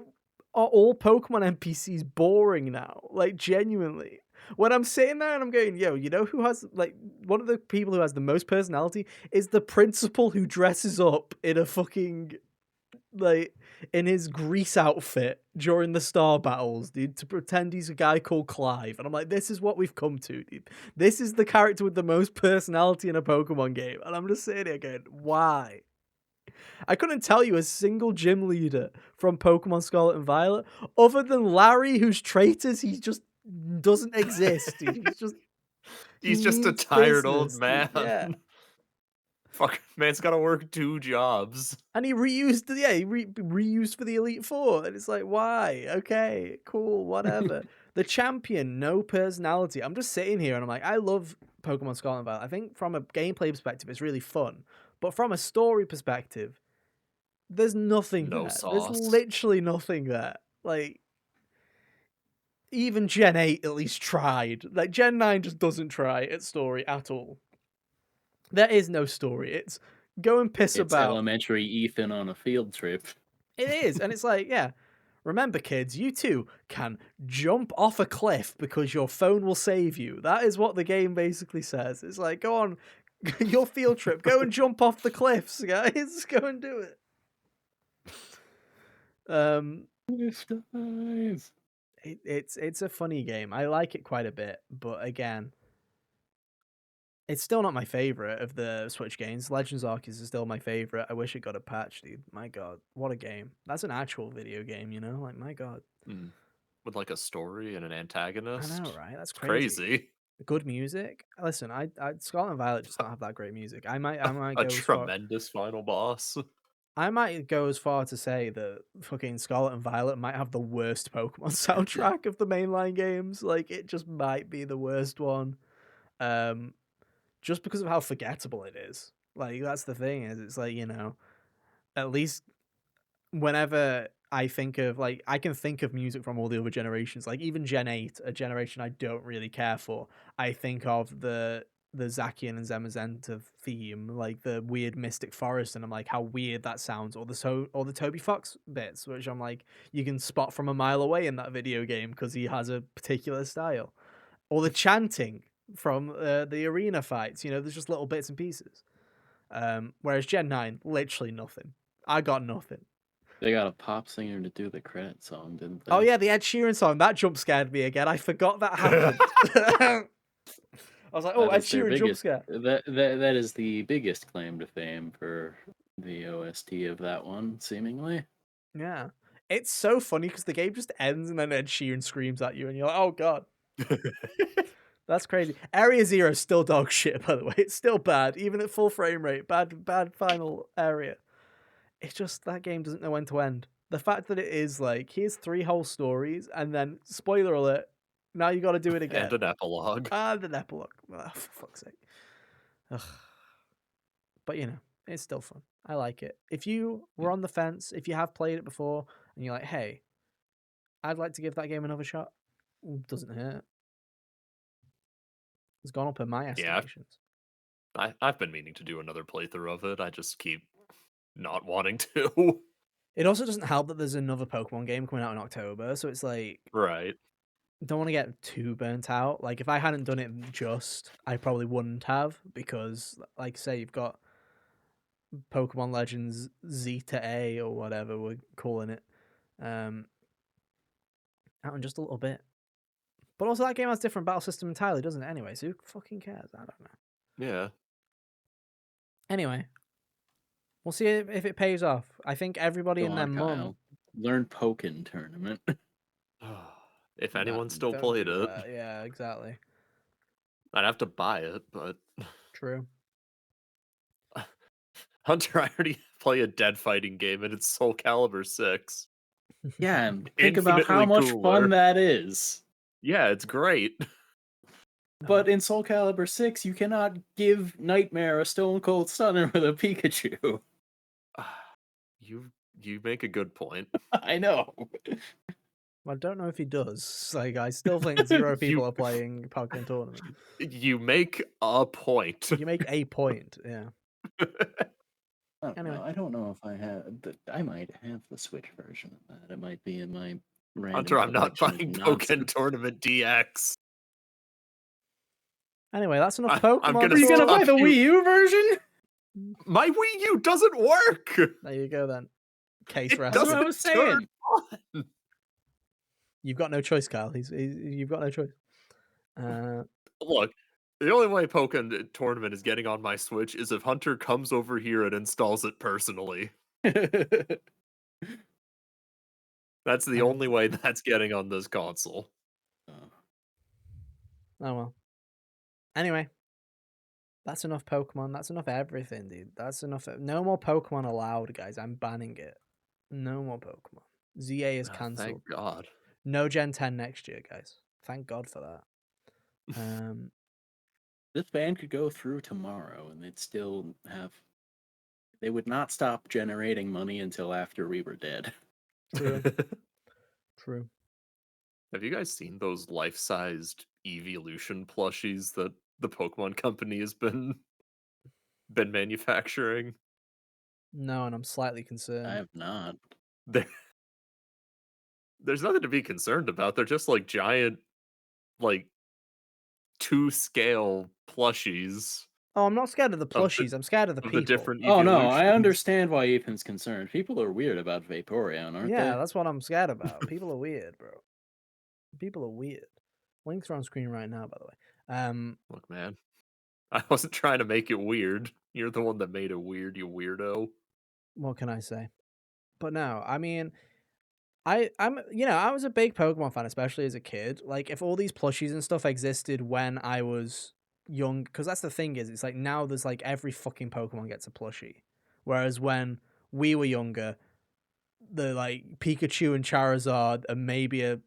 S1: are all Pokemon NPCs boring now? Like, genuinely. When I'm sitting there and I'm going, yo, you know who has, like, one of the people who has the most personality is the principal who dresses up in a fucking, like, in his grease outfit during the star battles, dude, to pretend he's a guy called Clive. And I'm like, this is what we've come to, dude. This is the character with the most personality in a Pokemon game. And I'm just sitting here going, why? I couldn't tell you a single gym leader from Pokemon Scarlet and Violet, other than Larry, whose trait is he just doesn't exist, dude.
S2: He's
S1: He
S2: just a
S1: means
S2: tired old
S1: business,
S2: man.
S1: dude. Yeah.
S2: Fuck, man's gotta work 2 jobs.
S1: And he reused, yeah, he reused for the Elite Four. And it's like, why? Okay, cool, whatever. The champion, no personality. I'm just sitting here and I'm like, I love Pokemon Scarlet and Violet. I think from a gameplay perspective, it's really fun. But from a story perspective, there's nothing
S2: No
S1: there. There's
S2: sauce.
S1: literally nothing there. Like, even Gen 8 at least tried. Like, Gen 9 just doesn't try at story at all. There is no story. It's go and piss
S3: It's
S1: about.
S3: elementary Ethan on a field trip.
S1: It is. And it's like, yeah. Remember, kids, you too can jump off a cliff because your phone will save you. That is what the game basically says. It's like, go on, your field trip, go and jump off the cliffs, guys. Go and do it. It's a funny game. I like it quite a bit, but again, it's still not my favorite of the Switch games. Legends Arceus is still my favorite. I wish it got a patch, dude. My god, what a game! That's an actual video game, you know? Like, my god.
S2: With like a story and an
S1: I
S2: antagonist.
S1: know, right? That's
S2: It's
S1: crazy.
S2: crazy.
S1: Good music. Listen, I Scarlet and Violet just don't have that great music. I might
S2: A
S1: go as far.
S2: tremendous final boss.
S1: I might go as far to say that fucking Scarlet and Violet might have the worst Pokemon soundtrack of the mainline games. Like, it just might be the worst one. Just because of how forgettable it is. Like, that's the thing, is it's like, you know, at least whenever I think of, like, I can think of music from all the other generations, like even Gen 8, a generation I don't really care for, I think of the Zacian and Zamazenta theme, like the weird Mystic Forest, and I'm like, how weird that sounds, or the Toby Fox bits, which I'm like, you can spot from a mile away in that video game because he has a particular style. or the chanting from the arena fights. You know, there's just little bits and pieces. Whereas Gen 9, literally nothing. I got nothing.
S3: They got a pop singer to do the credit song, didn't they?
S1: Oh yeah, the Ed Sheeran song, that jump scared me again. I forgot that happened. I was like, oh,
S3: That
S1: Ed
S3: is their
S1: Sheeran jump
S3: biggest.
S1: scare.
S3: That is the biggest claim to fame for the OST of that one, seemingly.
S1: Yeah. It's so funny because the game just ends and then Ed Sheeran screams at you and you're like, oh god. That's crazy. Area Zero is still dog shit, by the way. It's still bad, even at full frame rate. Bad final area. It's just that game doesn't know when to end. The fact that it is like, here's 3 whole stories, and then spoiler alert, now you got to do it again.
S2: And an epilogue.
S1: And an epilogue. Oh, for fuck's sake. Ugh. But you know, it's still fun. I like it. If you were on the fence, if you have played it before, and you're like, hey, I'd like to give that game another shot, doesn't hurt. It's gone up in my estimations.
S2: I've been meaning to do another playthrough of it. I just keep not wanting to.
S1: It also doesn't help that there's another Pokemon game coming out in October, so it's like,
S2: Right.
S1: don't want to get too burnt out. Like, if I hadn't done it just, I probably wouldn't have, because, like I say, you've got Pokemon Legends Z to A, or whatever we're calling it, out in just a little bit. But also, that game has different battle system entirely, doesn't it? Anyway, so who fucking cares? I don't know.
S2: Yeah.
S1: Anyway, we'll see if it pays off. I think everybody
S3: Go
S1: and their
S3: on,
S1: mum.
S3: Kyle. Learn Pokken tournament.
S2: If anyone still
S1: Don't
S2: played
S1: do
S2: it,
S1: that. Yeah, exactly.
S2: I'd have to buy it, but
S1: True.
S2: Hunter, I already play a dead fighting game and it's Soul Calibur 6.
S3: Yeah, and think about how
S2: Infinitely
S3: much
S2: cooler.
S3: fun that is.
S2: Yeah, it's great.
S3: But in Soul Calibur 6, you cannot give Nightmare a Stone Cold Stunner with a Pikachu.
S2: You make a good point.
S3: I know.
S1: I don't know if he does. Like, I still think 0 people are playing Pokemon Tournament.
S2: You make a point.
S1: You make a point, yeah.
S3: I don't
S1: Anyway.
S3: know. I don't know if I have. I might have the Switch version of that. It might be in my random.
S2: Hunter, I'm not
S3: collection
S2: buying
S3: of
S2: Pokemon
S3: nonsense.
S2: Tournament DX.
S1: Anyway, that's enough
S2: I'm
S1: Pokemon.
S2: gonna
S3: Are you gonna buy the
S2: stop you.
S3: Wii U version?
S2: My Wii U doesn't work.
S1: There you go then. Case
S2: It
S1: rest.
S3: That's what I
S2: doesn't
S3: was saying.
S2: turn on.
S1: You've got no choice, Kyle. You've got no choice.
S2: Look, the only way Pokemon Tournament is getting on my Switch is if Hunter comes over here and installs it personally. That's the only way that's getting on this console.
S1: Oh well. Anyway, that's enough Pokemon. That's enough everything, dude. That's enough. No more Pokemon allowed, guys. I'm banning it. No more Pokemon. ZA is cancelled.
S2: Thank God.
S1: No Gen 10 next year, guys. Thank God for that.
S3: This ban could go through tomorrow, and they'd still have. They would not stop generating money until after we were dead.
S1: True. True.
S2: Have you guys seen those life-sized Evolution plushies that the Pokemon Company has been manufacturing?
S1: No, and I'm slightly concerned.
S3: I have not.
S2: There's nothing to be concerned about. They're just like giant, like 2-scale plushies.
S1: Oh, I'm not scared of the plushies. I'm scared of the people.
S2: The different
S3: Oh no, I
S2: evolutions.
S3: understand why Ethan's concerned. People are weird about Vaporeon, aren't
S1: Yeah,
S3: they?
S1: that's what I'm scared about. People are weird, bro. People are weird. Links are on screen right now, by the way.
S2: Look, man, I wasn't trying to make it weird. You're the one that made it weird, you weirdo.
S1: What can I say? But no, I mean, I was a big Pokemon fan, especially as a kid. Like, if all these plushies and stuff existed when I was young, because that's the thing is, it's like now there's like every fucking Pokemon gets a plushie, whereas when we were younger, the like Pikachu and Charizard and maybe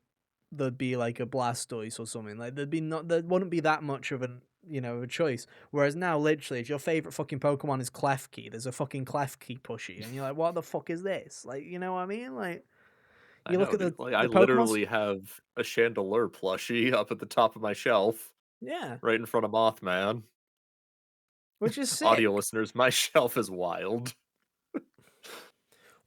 S1: there'd be like a Blastoise or something. Like there wouldn't be that much of a choice. Whereas now, literally, if your favorite fucking Pokemon is Klefki, there's a fucking Klefki plushie, and you're like, what the fuck is this? Like, you know what I mean? Like, you look at the
S2: I
S1: Pokemon.
S2: literally have a Chandelure plushie up at the top of my shelf.
S1: Yeah,
S2: right in front of Mothman.
S1: which is sick.
S2: Audio listeners, my shelf is wild.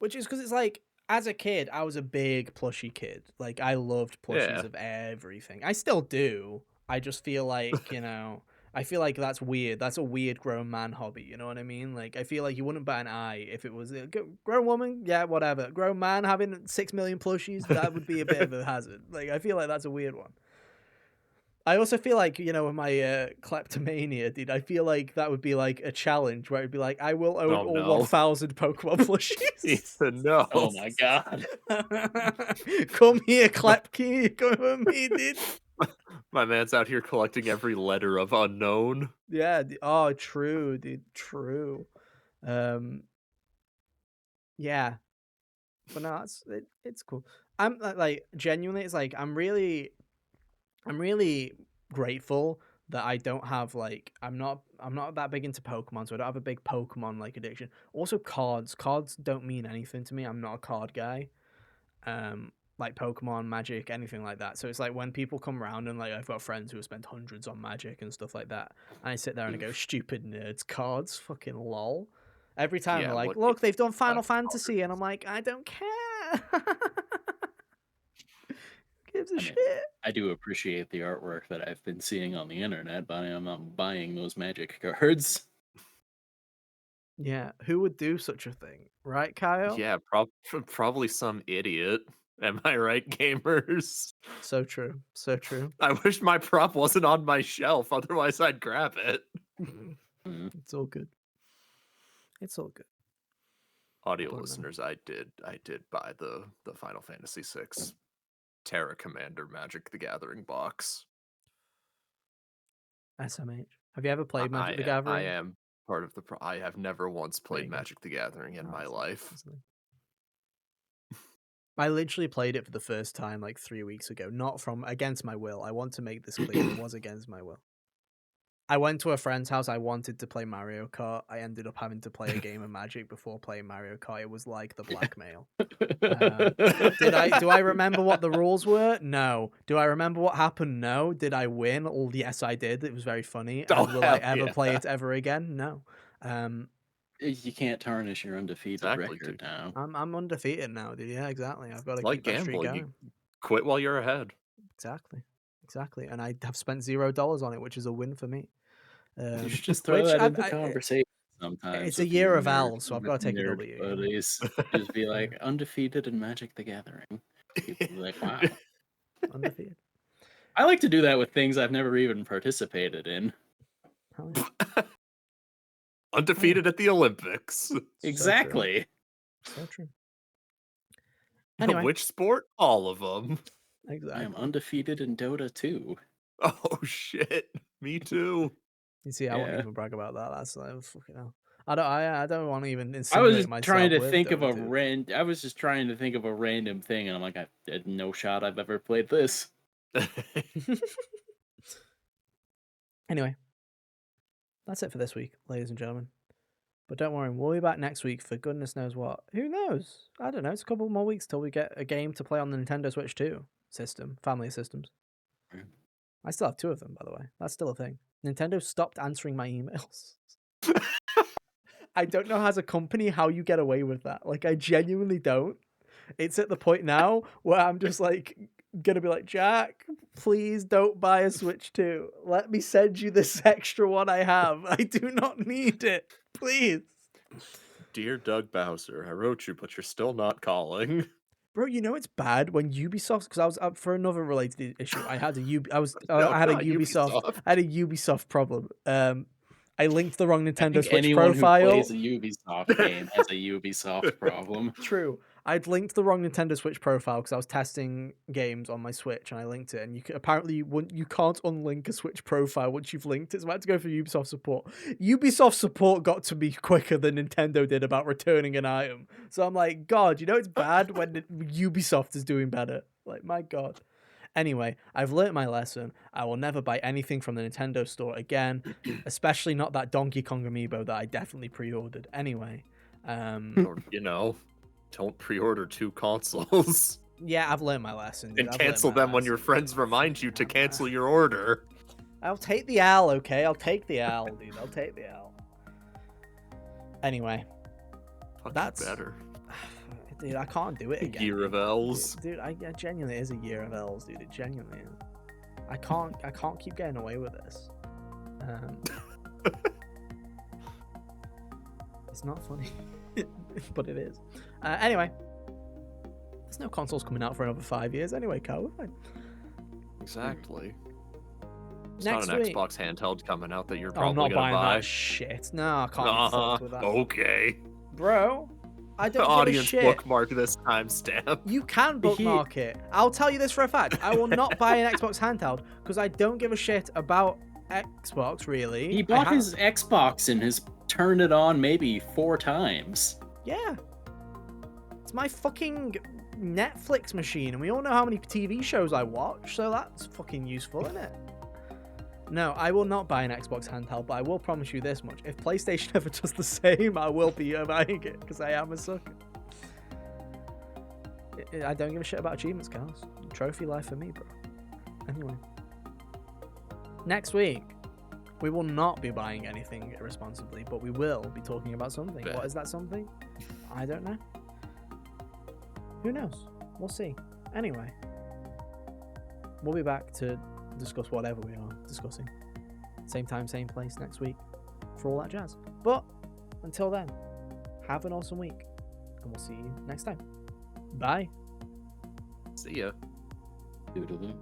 S1: Which is because it's like, as a kid, I was a big plushie kid. Like, I loved plushies of everything. I still do. I just feel like, I feel like that's weird. That's a weird grown man hobby. You know what I mean? Like, I feel like you wouldn't bat an eye if it was a grown woman. Yeah, whatever. Grown man having 6 million plushies, that would be a bit of a hazard. Like, I feel like that's a weird one. I also feel like, with my kleptomania, dude, I feel like that would be like a challenge where it'd be like, I will own
S2: Oh,
S1: all
S2: no.
S1: 1,000 Pokemon plushies.
S2: Ethan, no.
S3: Oh my god.
S1: Come here, Klepkey. Come with me, dude.
S2: My man's out here collecting every letter of unknown.
S1: Yeah. Oh, true, dude. True. Yeah. But no, it's cool. I'm like genuinely, it's like I'm really grateful that I don't have like I'm not that big into Pokemon, so I don't have a big Pokemon like addiction. Also, cards. Cards don't mean anything to me. I'm not a card guy. Like Pokemon, Magic, anything like that. So it's like when people come around and like I've got friends who have spent hundreds on Magic and stuff like that, and I sit there and I go, stupid nerds, cards, fucking lol. Every time
S2: Yeah,
S1: they're like,
S2: what
S1: look,
S2: is
S1: they've done Final
S2: that
S1: Fantasy, and I'm like, I don't care. Who gives a shit?
S3: I do appreciate the artwork that I've been seeing on the internet, but I'm not buying those Magic cards.
S1: Yeah, who would do such a thing, right, Kyle?
S2: Yeah, probably some idiot. Am I right, gamers?
S1: So true, so true.
S2: I wish my prop wasn't on my shelf, otherwise I'd grab it.
S1: It's all good. It's all good.
S2: Audio
S1: But no.
S2: listeners, I did buy the Final Fantasy VI Terra Commander Magic the Gathering box.
S1: SMH. Have you ever played Magic the Gathering?
S2: I am part of the I have never once played
S1: you go.
S2: Magic the Gathering in my life.
S1: I literally played it for the first time like 3 weeks ago, not from against my will. I want to make this clear. It was against my will. I went to a friend's house. I wanted to play Mario Kart. I ended up having to play a game of Magic before playing Mario Kart. It was like the blackmail. Do I remember what the rules were? No. Do I remember what happened? No. Did I win? Well, yes, I did. It was very funny.
S2: Oh,
S1: Will I
S2: hell
S1: ever
S2: yeah.
S1: play it ever again? No.
S3: You can't tarnish your undefeated
S2: Exactly,
S3: record
S2: dude.
S3: now.
S1: I'm undefeated now, dude. Yeah, exactly. I've got to
S2: Like
S1: keep that streak
S2: gambling,
S1: going.
S2: you quit while you're ahead.
S1: Exactly. And I have spent $0 on it, which is a win for me.
S3: You should just throw that into conversation sometimes.
S1: It's a year of L, so I've got to take a
S3: nerd
S1: W.
S3: buddies. Just be like undefeated in Magic the Gathering. People be like, wow.
S1: Undefeated.
S3: I like to do that with things I've never even participated in.
S1: Hell yeah.
S2: Undefeated at the Olympics.
S3: Exactly.
S1: So true. Anyway.
S2: Which sport? All of them.
S1: Exactly.
S3: I am undefeated in Dota too.
S2: Oh shit! Me too.
S1: You see, I won't even brag about that. That's like fucking hell. I don't want to even
S3: I was
S1: insinuate myself.
S3: trying to think of
S1: Dota 2.
S3: I was just trying to think of a random thing, and I'm like, I had no shot I've ever played this.
S1: Anyway, that's it for this week, ladies and gentlemen. But don't worry, we'll be back next week for goodness knows what. Who knows? I don't know. It's a couple more weeks till we get a game to play on the Nintendo Switch 2 system, family of systems.
S3: Right.
S1: I still have 2 of them, by the way. That's still a thing. Nintendo stopped answering my emails. I don't know as a company how you get away with that. Like, I genuinely don't. It's at the point now where I'm just like gonna be like, Jack, please don't buy a Switch 2. Let me send you this extra one I have. I do not need it. Please.
S2: Dear Doug Bowser, I wrote you, but you're still not calling.
S1: Bro, you know it's bad when Ubisoft, because I was up for another related issue. I had a Ubisoft problem. I linked the wrong Nintendo Switch
S3: anyone
S1: profile.
S3: Who plays a Ubisoft game has a Ubisoft problem.
S1: True. I'd linked the wrong Nintendo Switch profile because I was testing games on my Switch, and I linked it. And apparently you can't unlink a Switch profile once you've linked it. So I had to go for Ubisoft support. Ubisoft support got to me quicker than Nintendo did about returning an item. So I'm like, God, you know it's bad when Ubisoft is doing better. Like, my God. Anyway, I've learnt my lesson. I will never buy anything from the Nintendo store again, especially not that Donkey Kong amiibo that I definitely pre-ordered. Anyway,
S2: Or, don't pre-order 2 consoles.
S1: Yeah, I've learned my lesson.
S2: And cancel them when your friends remind you to cancel your order.
S1: I'll take the L, okay? I'll take the L, dude. I'll take the L. Anyway.
S2: That's better.
S1: Dude, I can't do it again.
S2: Year of L's.
S1: Dude, I genuinely is a year of L's, dude. It genuinely is. I can't keep getting away with this. It's not funny, but it is. Anyway, there's no consoles coming out for another 5 years anyway, Carl. We're fine.
S2: Exactly. It's
S1: Next
S2: not an
S1: week.
S2: Xbox handheld coming out that you're
S1: I'm
S2: probably
S1: not
S2: gonna
S1: buying
S2: buy.
S1: that shit. No, I can't be fucked with that.
S2: Okay.
S1: Bro, I don't give a
S2: Audience
S1: shit.
S2: bookmark this timestamp.
S1: You can bookmark it. I'll tell you this for a fact. I will not buy an Xbox handheld because I don't give a shit about Xbox, really.
S3: He bought his Xbox and has turned it on maybe 4 times.
S1: Yeah. It's my fucking Netflix machine, and we all know how many TV shows I watch, so that's fucking useful, isn't it? No, I will not buy an Xbox handheld, but I will promise you this much. If PlayStation ever does the same, I will be buying it, because I am a sucker. I don't give a shit about achievements, guys. Trophy life for me, bro. Anyway. Next week, we will not be buying anything irresponsibly, but we will be talking about something.
S2: Bet.
S1: What is that something? I don't know. Who knows? We'll see. Anyway, we'll be back to discuss whatever we are discussing. Same time, same place next week for all that jazz. But until then, have an awesome week, and we'll see you next time. Bye.
S2: See ya.
S3: Doodaloo.